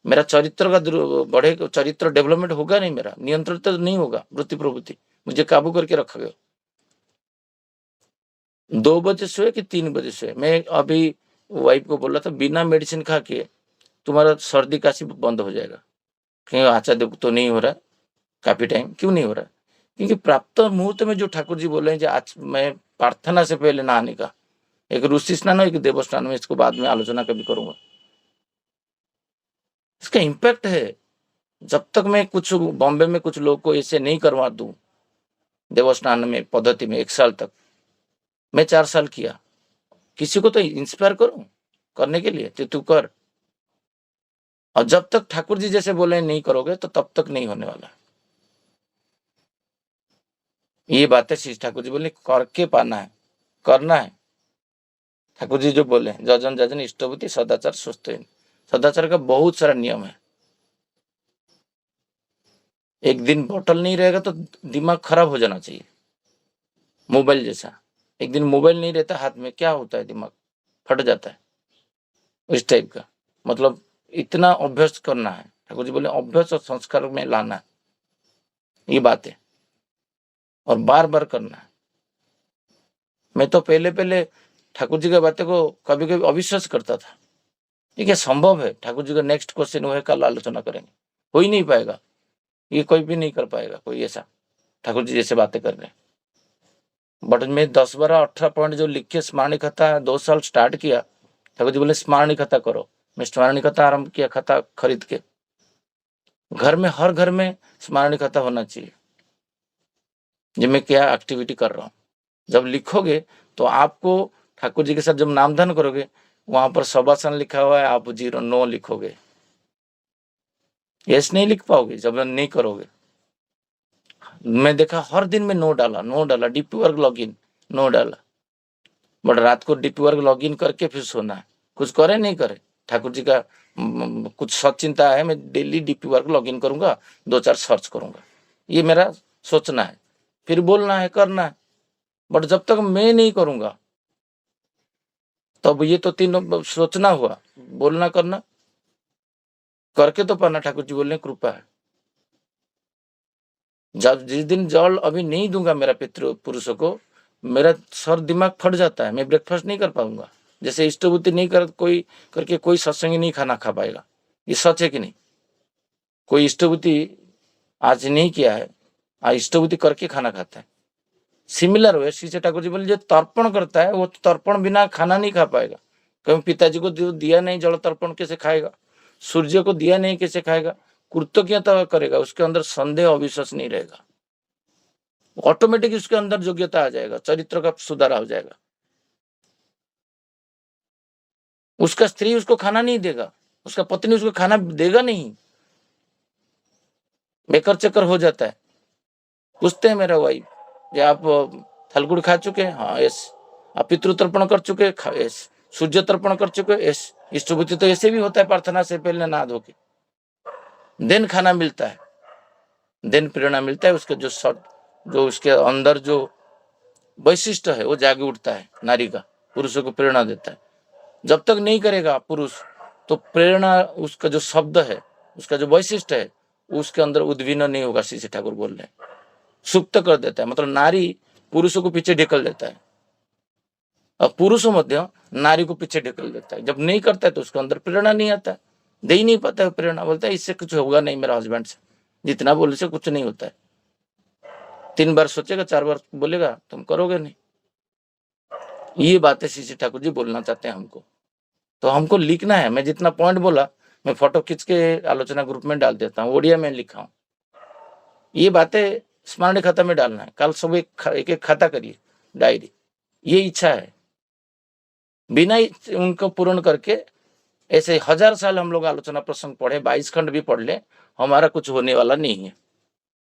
मेरा चरित्र का बढ़ेगा, चरित्र डेवलपमेंट होगा नहीं, मेरा नियंत्रण तो नहीं होगा। वृत्ति प्रवृत्ति मुझे काबू करके रखा गया। 2 बजे सोए कि 3 बजे सोए, मैं अभी वाइफ को बोला था बिना मेडिसिन खा के तुम्हारा सर्दी काशी बंद हो जाएगा। कहीं आचार्य तो नहीं हो रहा काफी टाइम, क्यों नहीं हो रहा? क्योंकि प्राप्त मुहूर्त में जो ठाकुर जी बोले हैं, आज मैं प्रार्थना से पहले नहाने का, एक ऋषि स्नान और एक देव स्नान, में इसको बाद में आलोचना कभी करूंगा। इसका इम्पैक्ट है। जब तक मैं कुछ बॉम्बे में कुछ लोग को ऐसे नहीं करवा दूं देव स्नान में पद्धति में 1 साल तक, मैं 4 साल किया, किसी को तो इंस्पायर करूं करने के लिए, तो तू कर। और जब तक ठाकुर जी जैसे बोले नहीं करोगे तो तब तक नहीं होने वाला। ये बातें श्री ठाकुर जी बोले करके पाना है, करना है। ठाकुर जी जो बोले जजन जजन इष्टभूति सदाचार सुस्त, सदाचार का बहुत सारा नियम है। एक दिन बोतल नहीं रहेगा तो दिमाग खराब हो जाना चाहिए, मोबाइल जैसा। एक दिन मोबाइल नहीं रहता हाथ में, क्या होता है? दिमाग फट जाता है, इस टाइप का। मतलब इतना अभ्यास करना है। ठाकुर जी बोले अभ्यास और संस्कार में लाना है ये बात है, और बार बार करना है। मैं तो पहले पहले ठाकुर जी की बातें को कभी कभी अविश्वास करता था, ये क्या संभव है? ठाकुर जी का नेक्स्ट क्वेश्चन वो है, कल आलोचना करेंगे, हो ही नहीं पाएगा, ये कोई भी नहीं कर पाएगा कोई ऐसा ठाकुर जी जैसे बातें कर रहे हैं। बट मैं 10 12 18 पॉइंट जो लिख के स्मरणिक खाता 2 साल स्टार्ट किया, ठाकुर जी बोले स्मरणिक खाता करो। मैं स्मरणिक खाता आरंभ किया, खाता खरीद के। घर में, हर घर में स्मरणिक खाता होना चाहिए, जब मैं क्या एक्टिविटी कर रहा हूँ। जब लिखोगे तो आपको ठाकुर जी के साथ जब नामधन करोगे, वहां पर शबासन लिखा हुआ है, आप 0 नो लिखोगे, यस नहीं लिख पाओगे जब नहीं करोगे। मैं देखा हर दिन में नो डाला, डीपी वर्क लॉगिन नो डाला। बट रात को डीपी वर्क लॉगिन करके फिर सोना है, कुछ करे नहीं करे। ठाकुर जी का कुछ सच चिंता है, मैं डेली डीपी वर्क लॉगिन करूंगा, 2-4 सर्च करूंगा, ये मेरा सोचना है, फिर बोलना है, करना है। बट जब तक मैं नहीं करूंगा तब ये तो 3 सोचना हुआ, बोलना करना, करके तो पाना। ठाकुर जी बोलने कृपा है। जब जिस दिन जल अभी नहीं दूंगा मेरा पितृ पुरुषों को, मेरा सर दिमाग फट जाता है, मैं ब्रेकफास्ट नहीं कर पाऊंगा। जैसे इष्टबुद्धि नहीं कर कोई करके कोई सत्संगी नहीं खाना खा पाएगा, ये सच है कि नहीं? कोई इष्टबुद्धि आज नहीं किया है, आज इष्टबुद्धि करके खाना खाता है। सिमिलर हुए श्री ठाकुर जी बोले जो तर्पण करता है वो तर्पण बिना खाना नहीं खा पाएगा। कभी पिताजी को दिया नहीं जल तर्पण कैसे खाएगा? सूर्य को दिया नहीं कैसे खाएगा? कृतज्ञता करेगा, उसके अंदर संदेह अविश्वास नहीं रहेगा, ऑटोमेटिक उसके अंदर योग्यता आ जाएगा, चरित्र का सुधार हो जाएगा। उसका स्त्री उसको खाना नहीं देगा, उसका पत्नी उसको खाना देगा नहीं, बेकर चक्कर हो जाता है। पूछते हैं मेरा वाइफ, आप थलगुड़ खा चुके हैं? हाँ यस। आप पितृ तर्पण कर चुके? यस। सूर्य तर्पण कर चुके? यस। इष्टभूति तो ऐसे भी होता है, प्रार्थना से पहले नहा धो के देन खाना मिलता है, देन प्रेरणा मिलता है, उसके जो उसके अंदर जो वैशिष्ट है वो जागे उठता है, नारी का, पुरुषों को प्रेरणा देता है। जब तक नहीं करेगा पुरुष तो प्रेरणा, उसका जो शब्द है, उसका जो वैशिष्ट है, उसके अंदर उद्विग्न नहीं होगा। श्री ठाकुर बोल रहे हैं सुप्त कर देता है, मतलब नारी पुरुषों को पीछे ढकेल देता है। और पुरुषों मध्य नारी को पीछे ढकेल देता है। जब नहीं करता है तो उसके अंदर प्रेरणा नहीं आता है, दे ही नहीं पाता है प्रेरणा, बोलता है इससे कुछ होगा नहीं, मेरा हस्बैंड से जितना बोले से कुछ नहीं होता है। 3 बार सोचेगा, 4 बार बोलेगा, तुम करोगे नहीं। ये बातें सीसी ठाकुर जी बोलना चाहते हैं हमको, तो हमको लिखना है। मैं जितना पॉइंट बोला मैं फोटो खींच के आलोचना ग्रुप में डाल देता हूँ, ओडिया में लिखा हूँ। ये बातें स्मरण खाता में डालना है। कल सुबह एक एक खाता करिए डायरी, ये इच्छा है। बिना उनको पूर्ण करके ऐसे 1000 साल हम लोग आलोचना प्रसंग पढ़े, 22 खंड भी पढ़ ले, हमारा कुछ होने वाला नहीं है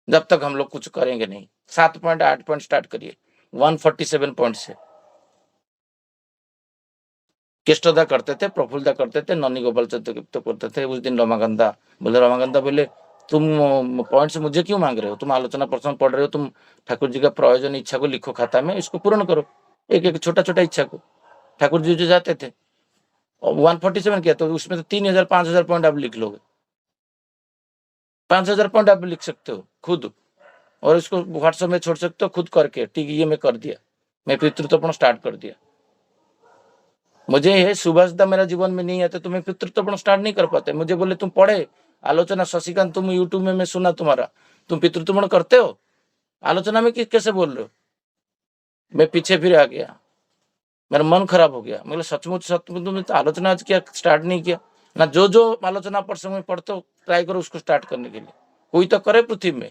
जब तक हम लोग कुछ करेंगे नहीं। 7 पॉइंट 8 पॉइंट स्टार्ट करिए, 147 पॉइंट से। केष्टदा करते थे, प्रफुल्लदा करते थे, नन्नी गोपाल तो करते थे। उस दिन रमाकांता बोले तुम पॉइंट्स मुझे क्यों मांग रहे हो, तुम आलोचना प्रसंग पढ़ रहे हो, तुम ठाकुर जी का प्रयोजन इच्छा को लिखो खाता में, इसको पूर्ण करो, एक एक छोटा छोटा इच्छा को। ठाकुर जी जो जाते थे 147 किया, तो उसमें तो 3000 5000 पॉइंट आप लिख लोगे। 5000 पॉइंट आप लिख सकते हो खुद, और इसको व्हाट्सएप में छोड़ सकते हो खुद करके। ठीक, ये मैं कर दिया, मैं पितृत्वपण स्टार्ट कर दिया। मुझे ये सुभाषदा मेरा जीवन में नहीं आता तो मैं पितृत्वपण स्टार्ट नहीं कर पाते। मुझे बोले तुम पढ़े आलोचना शशिकांत, तुम यूट्यूब में मैं सुना तुम्हारा, तुम पितृत्वपण करते हो, आलोचना में कैसे बोल रहे हो। मैं पीछे फिर आ गया, मेरा मन खराब हो गया। मैं सचमुच तुमने तो आलोचना आज क्या स्टार्ट नहीं किया ना। जो जो आलोचना प्रसंग में पढ़ते हो ट्राई करो उसको स्टार्ट करने के लिए, कोई तो करे पृथ्वी में।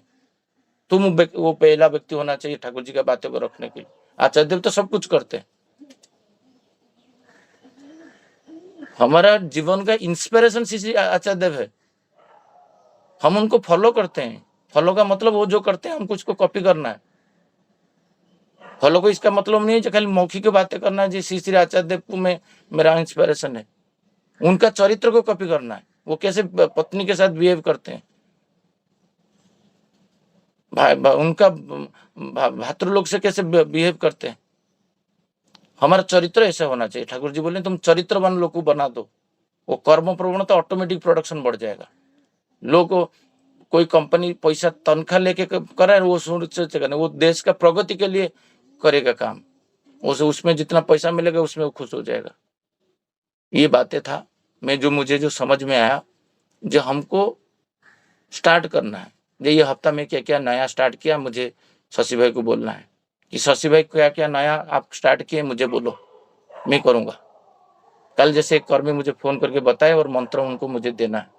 तुम वो पहला व्यक्ति होना चाहिए ठाकुर जी का बातों को रखने के लिए। आचार्य देव तो सब कुछ करते हैं। हमारा जीवन का इंस्पिरेशन श्री आचार्य देव है, हम उनको फॉलो करते हैं। फॉलो का मतलब वो जो करते हैं हमको उसको कॉपी करना है। फॉलो को इसका मतलब नहीं है खाली मौखिक बातें करना है। जी श्री आचार्य देव को मैं मेरा इंस्पिरेशन है, उनका चरित्र को कॉपी करना है। वो कैसे पत्नी के साथ बिहेव करते हैं, उनका भातृलोक से कैसे बिहेव करते हैं। हमारा चरित्र ऐसा होना चाहिए। ठाकुर जी बोले तुम चरित्रवान लोग को बना दो, वो कर्म प्रवणता ऑटोमेटिक प्रोडक्शन बढ़ जाएगा। लोग कोई कंपनी पैसा तनख्वाह लेके कर रहा है, वो सोचेगा नहीं, वो देश का प्रगति के लिए करेगा काम, उसमें जितना पैसा मिलेगा उसमें वो खुश हो जाएगा। ये बातें था मैं मुझे जो समझ में आया, जो हमको स्टार्ट करना है। जो ये हफ्ता में क्या क्या नया स्टार्ट किया, मुझे शशि भाई को बोलना है कि शशि भाई क्या क्या नया आप स्टार्ट किए मुझे बोलो, मैं करूँगा। कल जैसे एक कर्मी मुझे फोन करके बताए और मंत्र उनको मुझे देना है।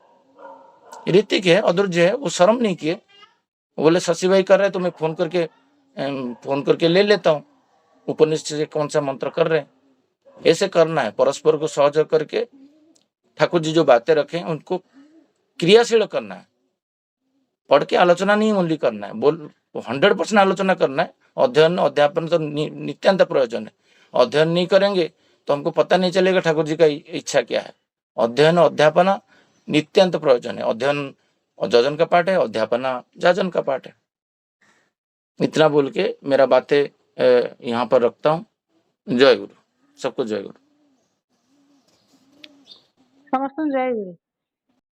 ऋतिक है, अदुर्ज है, वो शर्म नहीं किए, बोले शशि भाई कर रहे हैं तो मैं फोन करके ले लेता हूँ उपनिषद से कौन सा मंत्र कर रहे हैं। ऐसे करना है, परस्पर को सहयोग करके ठाकुर जी जो बातें रखे उनको क्रियाशील करना है। पढ़ के आलोचना नहीं ओनली करना है, 100% आलोचना करना है। अध्ययन अध्यापन तो नित्यांत प्रयोजन है। अध्ययन नहीं करेंगे तो हमको पता नहीं चलेगा ठाकुर जी का इच्छा क्या है। अध्ययन अध्यापना नित्यांत प्रयोजन है। अध्ययन जजन का पाठ है, अध्यापना जाजन का पाठ है। इतना बोल के मेरा बातें यहाँ पर रखता हूँ। जय गुरु, सबको जय गुरु। समस्त जय गुरु।